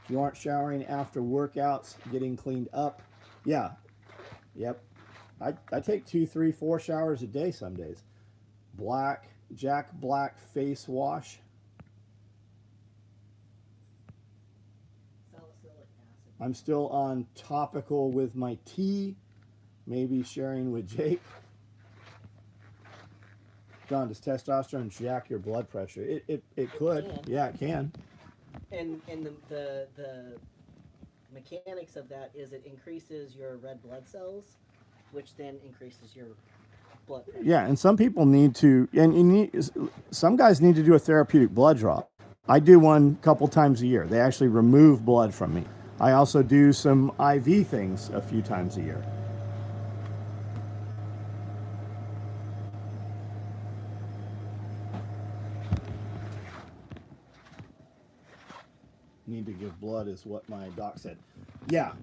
If you aren't showering after workouts, getting cleaned up. Yeah. Yep. I take 2, 3, 4 showers a day some days. Jack Black face wash. Salicylic acid. I'm still on topical with my tea. Maybe sharing with Jake. John, does testosterone jack your blood pressure? It could. Can. Yeah, it can. And the mechanics of that is it increases your red blood cells, which then increases your blood pressure. Yeah, and some people need to, some guys need to do a therapeutic blood draw. I do one a couple times a year. They actually remove blood from me. I also do some IV things a few times a year. Need to give blood is what my doc said. Yeah,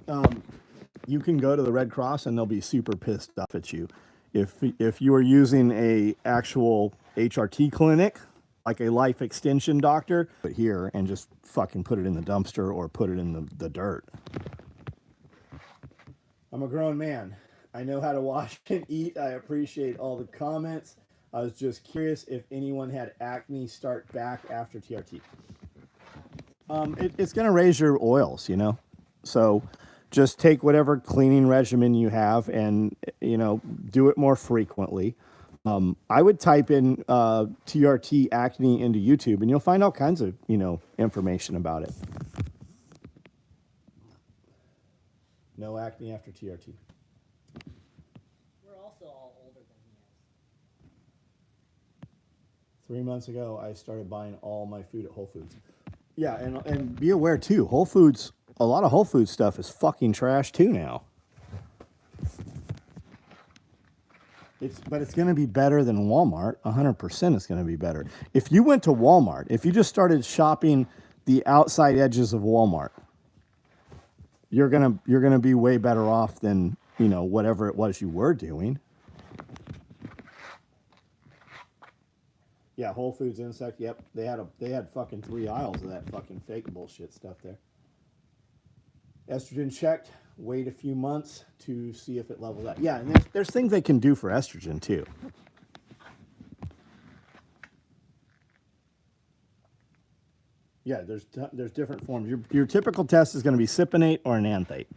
you can go to the Red Cross and they'll be super pissed off at you. If you are using a actual HRT clinic, like a life extension doctor, put here and just fucking put it in the dumpster or put it in the dirt. I'm a grown man. I know how to wash and eat. I appreciate all the comments. I was just curious if anyone had acne start back after TRT. It's going to raise your oils, you know? So just take whatever cleaning regimen you have and, do it more frequently. I would type in TRT acne into YouTube and you'll find all kinds of, information about it. No acne after TRT. We're also all older than he is. 3 months ago, I started buying all my food at Whole Foods. Yeah, and be aware too, Whole Foods, a lot of Whole Foods stuff is fucking trash too now. But it's going to be better than Walmart. 100% it's going to be better. If you went to Walmart, if you just started shopping the outside edges of Walmart, you're gonna be way better off than whatever it was you were doing. Yeah, Whole Foods insect. Yep, they had fucking 3 aisles of that fucking fake bullshit stuff there. Estrogen checked. Wait a few months to see if it levels out. Yeah, and there's things they can do for estrogen too. Yeah, there's different forms. Your typical test is going to be cypionate or enanthate.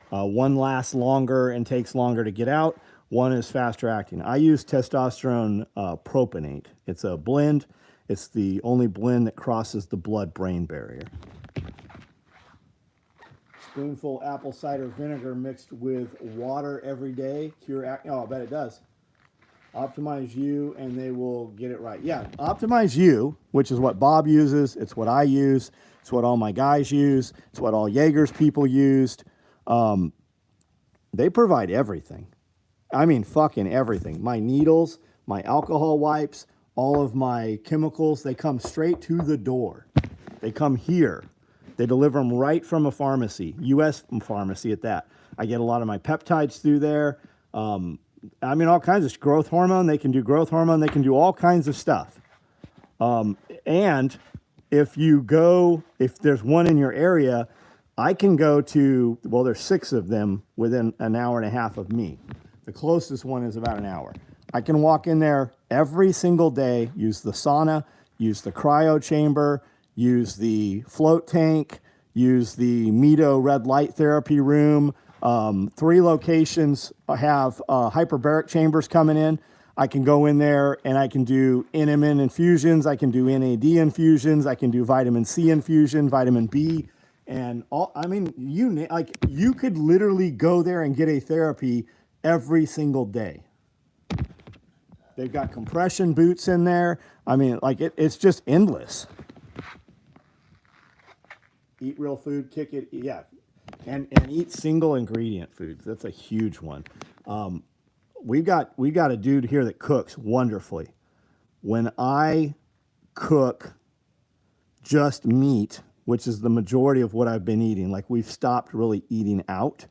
One lasts longer and takes longer to get out. One is faster acting. I use testosterone propionate. It's a blend. It's the only blend that crosses the blood-brain barrier. Spoonful apple cider vinegar mixed with water every day. Cure acne. Oh, I bet it does. Optimize You, and they will get it right. Yeah, Optimize You, which is what Bob uses. It's what I use. It's what all my guys use. It's what all Jaeger's people used. They provide everything. I mean, fucking everything. My needles, my alcohol wipes, all of my chemicals, they come straight to the door. They come here. They deliver them right from a pharmacy, U.S. pharmacy at that. I get a lot of my peptides through there. I mean, all kinds of growth hormone. They can do growth hormone. They can do all kinds of stuff. And if there's one in your area, I can go to, well, there's 6 of them within an hour and a half of me. The closest one is about an hour. I can walk in there every single day, use the sauna, use the cryo chamber, use the float tank, use the Mito red light therapy room. 3 locations have hyperbaric chambers coming in. I can go in there and I can do NMN infusions. I can do NAD infusions. I can do vitamin C infusion, vitamin B, and all. I mean, you could literally go there and get a therapy every single day. They've got compression boots in there. I mean, like it's just endless. Eat real food, kick it, yeah, and eat single ingredient foods. That's a huge one. We've got a dude here that cooks wonderfully. When I cook just meat, which is the majority of what I've been eating, like we've stopped really eating out.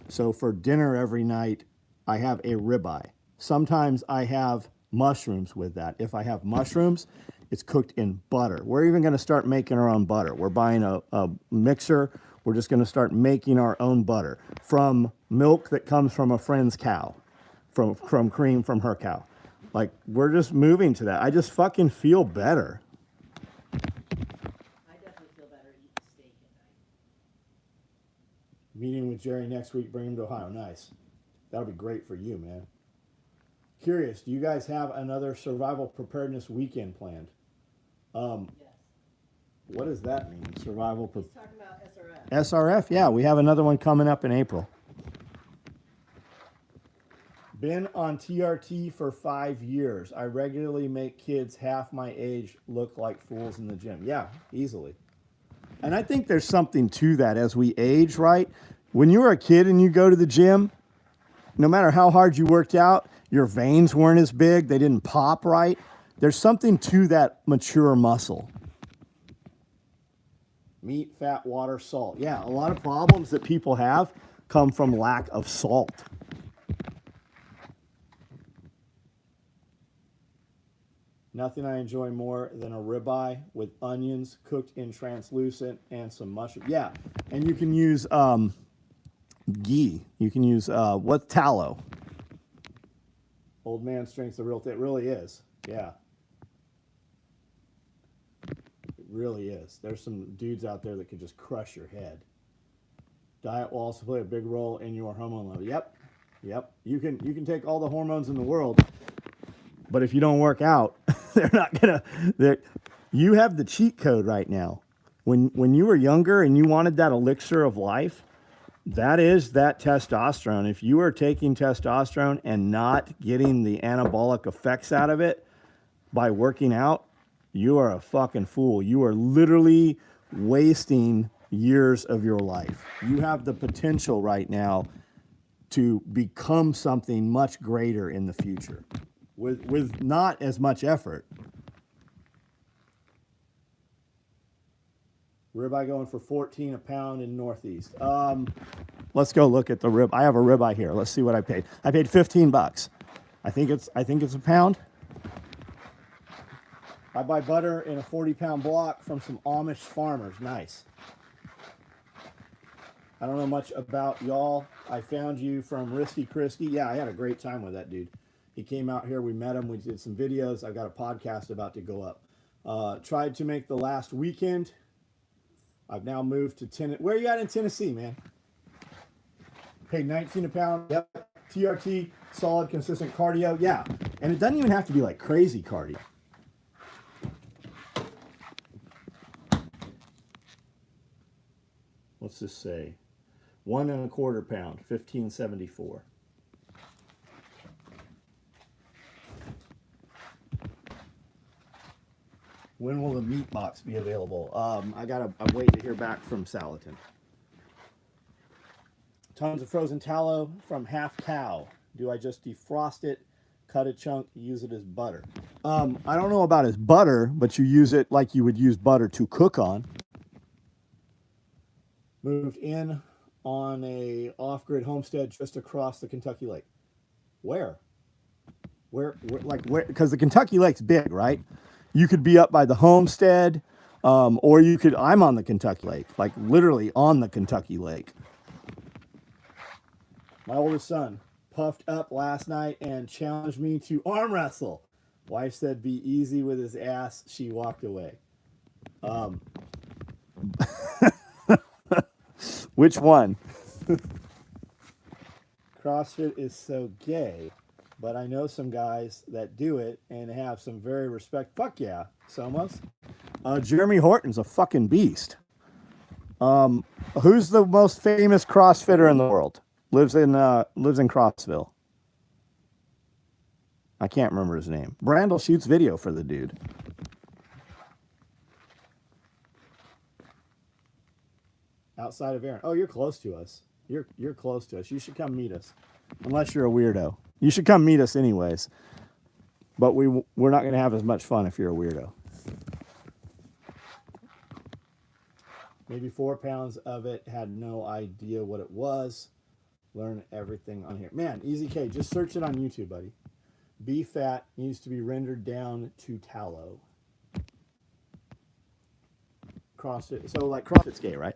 So for dinner every night, I have a ribeye. Sometimes I have mushrooms with that. If I have mushrooms, it's cooked in butter. We're even going to start making our own butter. We're buying a mixer. We're just going to start making our own butter from milk that comes from a friend's cow, from cream from her cow. Like, we're just moving to that. I just fucking feel better. I definitely feel better eating steak at night. Meeting with Jerry next week, bring him to Ohio. Nice. That'll be great for you, man. Curious, do you guys have another survival preparedness weekend planned? Yes. What does that mean? Survival He's talking about SRF. SRF, yeah, we have another one coming up in April. Been on TRT for 5 years. I regularly make kids half my age look like fools in the gym. Yeah, easily. And I think there's something to that as we age, right? When you were a kid and you go to the gym, no matter how hard you worked out, your veins weren't as big, they didn't pop right. There's something to that mature muscle. Meat, fat, water, salt. Yeah, a lot of problems that people have come from lack of salt. Nothing I enjoy more than a ribeye with onions cooked in translucent and some mushroom. Yeah, and you can use ghee. You can use tallow. Old man strength's the real thing. It really is. Yeah. It really is. There's some dudes out there that could just crush your head. Diet will also play a big role in your hormone level. Yep. You can take all the hormones in the world, but if you don't work out, they're not gonna. You have the cheat code right now. When you were younger and you wanted that elixir of life, that is that testosterone. If you are taking testosterone and not getting the anabolic effects out of it by working out, you are a fucking fool. You are literally wasting years of your life. You have the potential right now to become something much greater in the future with not as much effort. Ribeye going for $14 a pound in Northeast. Let's go look at the rib. I have a ribeye here. Let's see what I paid. I paid $15. I think it's a pound. I buy butter in a 40-pound block from some Amish farmers. Nice. I don't know much about y'all. I found you from Risky Christie. Yeah, I had a great time with that dude. He came out here. We met him. We did some videos. I've got a podcast about to go up. Tried to make the last weekend. I've now moved to Tennessee. Where are you at in Tennessee, man? Paid $19 a pound. Yep. TRT, solid, consistent cardio. Yeah. And it doesn't even have to be like crazy cardio. What's this say? 1 1/4 pound, $15.74. When will the meat box be available? I'm waiting to hear back from Salatin. Tons of frozen tallow from Half Cow. Do I just defrost it, cut a chunk, use it as butter? I don't know about as butter, but you use it like you would use butter to cook on. moved in on a off-grid homestead just across the Kentucky Lake. Where? Where? Because the Kentucky Lake's big, right? You could be up by the homestead, or you could. I'm on the Kentucky Lake, like literally on the Kentucky Lake. My oldest son puffed up last night and challenged me to arm wrestle. Wife said, "Be easy with his ass." She walked away. Which one? CrossFit is so gay, but I know some guys that do it and have some very respect. Fuck yeah, Somos. Jeremy Horton's a fucking beast. Who's the most famous CrossFitter in the world? Lives in Crossville. I can't remember his name. Brandel shoots video for the dude. Outside of Aaron. Oh, you're close to us. You're close to us. You should come meet us. Unless you're a weirdo. You should come meet us anyways. But we're not going to have as much fun if you're a weirdo. Maybe 4 pounds of it. Had no idea what it was. Learn everything on here. Man, Easy K, just search it on YouTube, buddy. Beef fat needs to be rendered down to tallow. CrossFit. So like CrossFit's gay, right?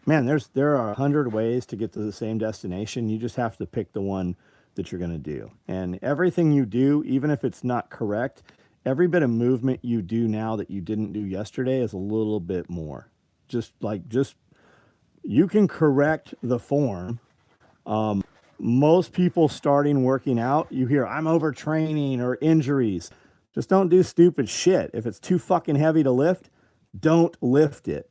Man, there are 100 ways to get to the same destination. You just have to pick the one that you're going to do. And everything you do, even if it's not correct, every bit of movement you do now that you didn't do yesterday is a little bit more. Just you can correct the form. Most people starting working out, you hear, I'm overtraining or injuries. Just don't do stupid shit. If it's too fucking heavy to lift, don't lift it.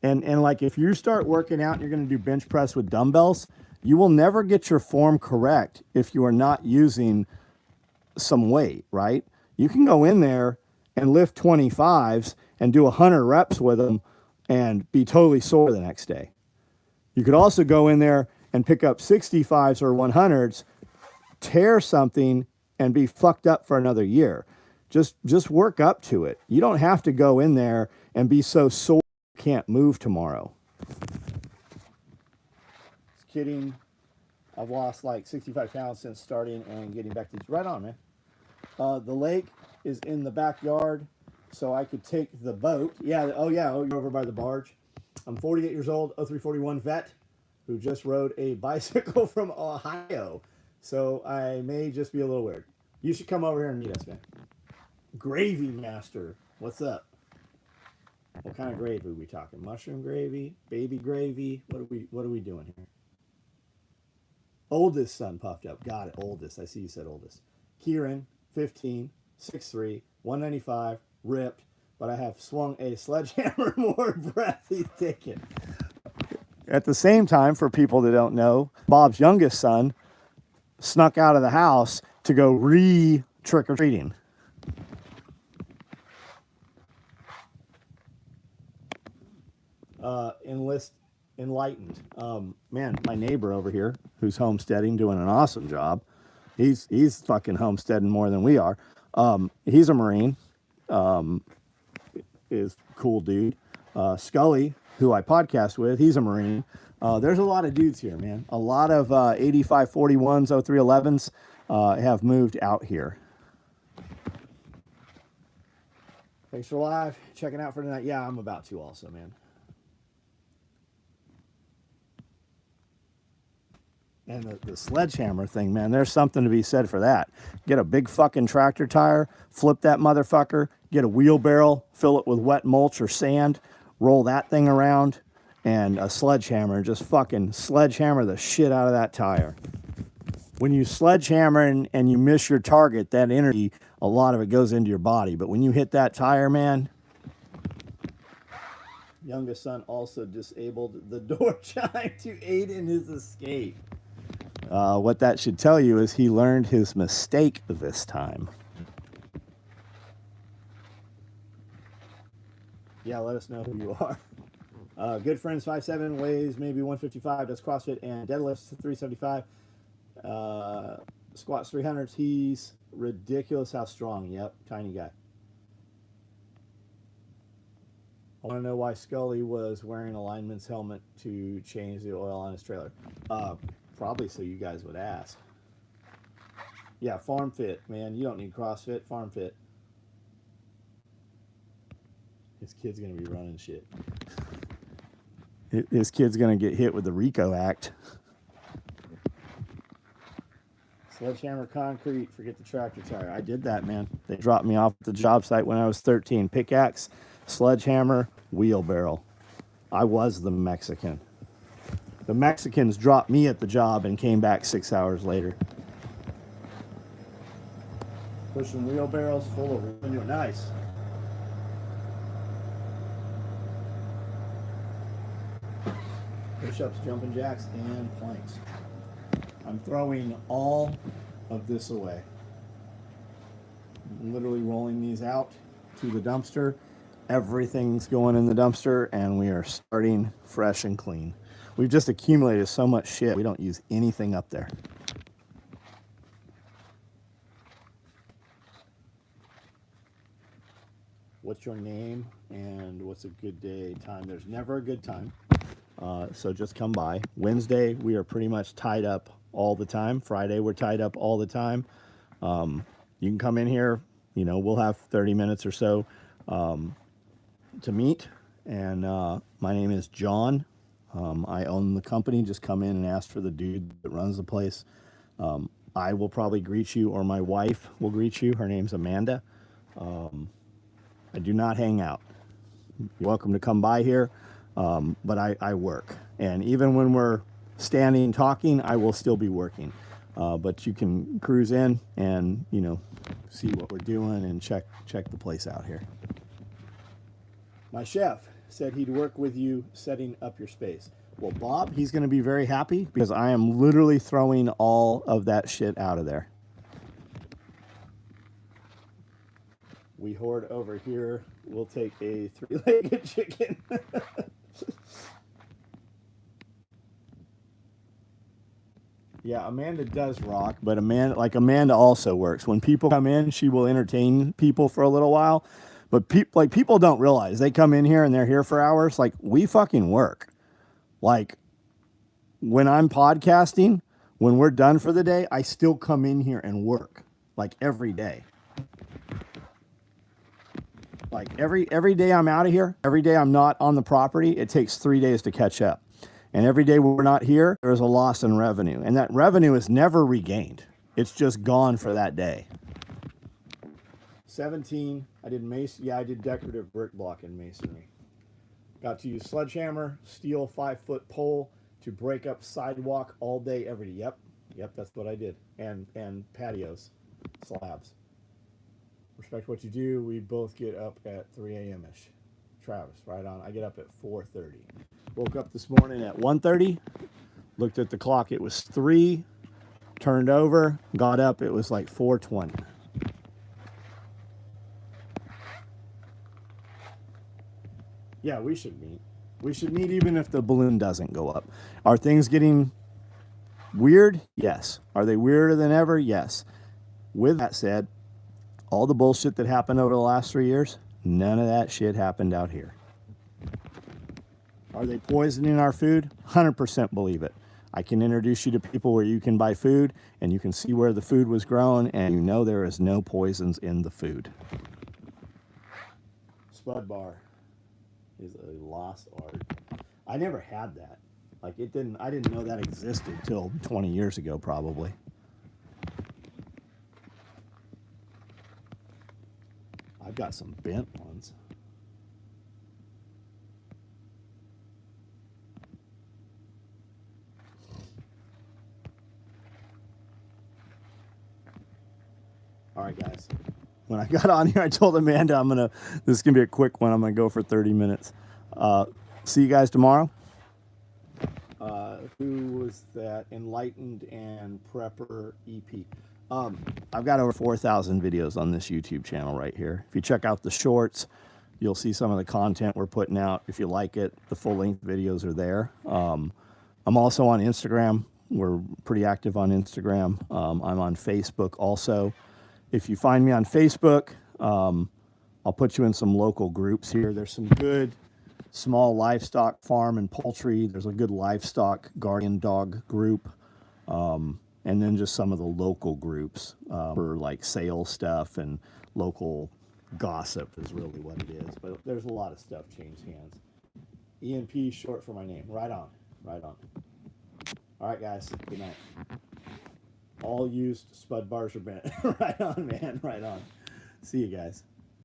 And like if you start working out and you're going to do bench press with dumbbells, you will never get your form correct if you are not using some weight, right? You can go in there and lift 25s and do 100 reps with them and be totally sore the next day. You could also go in there and pick up 65s or 100s, tear something, and be fucked up for another year. Just work up to it. You don't have to go in there and be so sore you can't move tomorrow. Just kidding. I've lost like 65 pounds since starting and getting back to right on, man. The lake is in the backyard, so I could take the boat. Yeah, you're over by the barge. I'm 48 years old, 0341 vet, who just rode a bicycle from Ohio. So I may just be a little weird. You should come over here and meet us, man. Gravy Master, what's up? What kind of gravy are we talking? Mushroom gravy? Baby gravy? What are we doing here? Oldest son puffed up. Got it, oldest. I see you said oldest. Kieran, 15, 6'3", 195, ripped, but I have swung a sledgehammer more breath he's taken. At the same time, for people that don't know, Bob's youngest son snuck out of the house to go trick-or-treating. Enlightened. Man, my neighbor over here, who's homesteading, doing an awesome job. He's fucking homesteading more than we are. He's a Marine. Is cool dude. Scully, who I podcast with, he's a Marine. There's a lot of dudes here, man. A lot of 8541s, 0311s have moved out here. Thanks for live. Checking out for tonight. Yeah, I'm about to also, man. And the sledgehammer thing, man, there's something to be said for that. Get a big fucking tractor tire, flip that motherfucker, get a wheelbarrow, fill it with wet mulch or sand, roll that thing around, and a sledgehammer, and just fucking sledgehammer the shit out of that tire. When you sledgehammer and you miss your target, that energy, a lot of it goes into your body. But when you hit that tire, man. Youngest son also disabled the door chime to aid in his escape. What that should tell you is he learned his mistake this time. Yeah, let us know who you are. Good friends 5'7", weighs maybe 155, does CrossFit and deadlifts 375. Squats 300s. He's ridiculous how strong. Yep, tiny guy. I want to know why Scully was wearing a lineman's helmet to change the oil on his trailer. Probably so you guys would ask. Yeah, Farm Fit, man. You don't need CrossFit. Farm Fit. His kid's gonna be running shit. His kid's gonna get hit with the RICO Act. Sledgehammer concrete, forget the tractor tire. I did that, man. They dropped me off at the job site when I was 13. Pickaxe, sledgehammer, wheelbarrow. I was the Mexican. The Mexicans dropped me at the job and came back 6 hours later. Pushing wheelbarrows full of revenue. Nice. Push-ups, jumping jacks, and planks. I'm throwing all of this away. I'm literally rolling these out to the dumpster. Everything's going in the dumpster, and we are starting fresh and clean. We've just accumulated so much shit, we don't use anything up there. What's your name and what's a good day time? There's never a good time. So just come by. Wednesday, we are pretty much tied up all the time. Friday, we're tied up all the time. You can come in here, you know, we'll have 30 minutes or so to meet. And my name is John. I own the company. Just come in and ask for the dude that runs the place. I will probably greet you, or my wife will greet you. Her name's Amanda. I do not hang out. You're welcome to come by here. But I work, and even when we're standing talking, I will still be working. But you can cruise in and, you know, see what we're doing and check the place out here. My chef said he'd work with you setting up your space. Well, Bob, he's going to be very happy because I am literally throwing all of that shit out of there. We hoard over here. We'll take a 3-legged chicken. Yeah, Amanda does rock, but Amanda also works. When people come in, she will entertain people for a little while. But people don't realize they come in here and they're here for hours. Like, we fucking work. Like, when I'm podcasting, when we're done for the day, I still come in here and work, like, every day. Like, every day I'm out of here, every day I'm not on the property, it takes 3 days to catch up. And every day we're not here, there's a loss in revenue. And that revenue is never regained. It's just gone for that day. 17, I did I did decorative brick block in masonry. Got to use sledgehammer, steel 5-foot pole to break up sidewalk all day, every day. Yep, that's what I did. And patios, slabs. Respect what you do. We both get up at 3 a.m.-ish. Travis, right on. I get up at 4:30. Woke up this morning at 1:30. Looked at the clock. It was 3. Turned over. Got up. It was like 4:20. Yeah, we should meet. We should meet even if the balloon doesn't go up. Are things getting weird? Yes. Are they weirder than ever? Yes. With that said, all the bullshit that happened over the last 3 years, none of that shit happened out here. Are they poisoning our food? 100% believe it. I can introduce you to people where you can buy food and you can see where the food was grown and you know there is no poisons in the food. Spud bar is a lost art. I never had that. Like, I didn't know that existed till 20 years ago probably. I've got some bent ones. All right, guys. When I got on here, I told Amanda this is going to be a quick one. I'm going to go for 30 minutes. See you guys tomorrow. Who was that? Enlightened and Prepper EP. I've got over 4,000 videos on this YouTube channel right here. If you check out the shorts, you'll see some of the content we're putting out. If you like it, the full-length videos are there. I'm also on Instagram. We're pretty active on Instagram. I'm on Facebook also. If you find me on Facebook, I'll put you in some local groups here. There's some good small livestock farm and poultry. There's a good livestock guardian dog group. And then just some of the local groups for like sales stuff and local gossip is really what it is. But there's a lot of stuff changed hands. ENP short for my name. Right on. Right on. All right, guys. Good night. All used spud bars are bent. Right on, man. Right on. See you guys.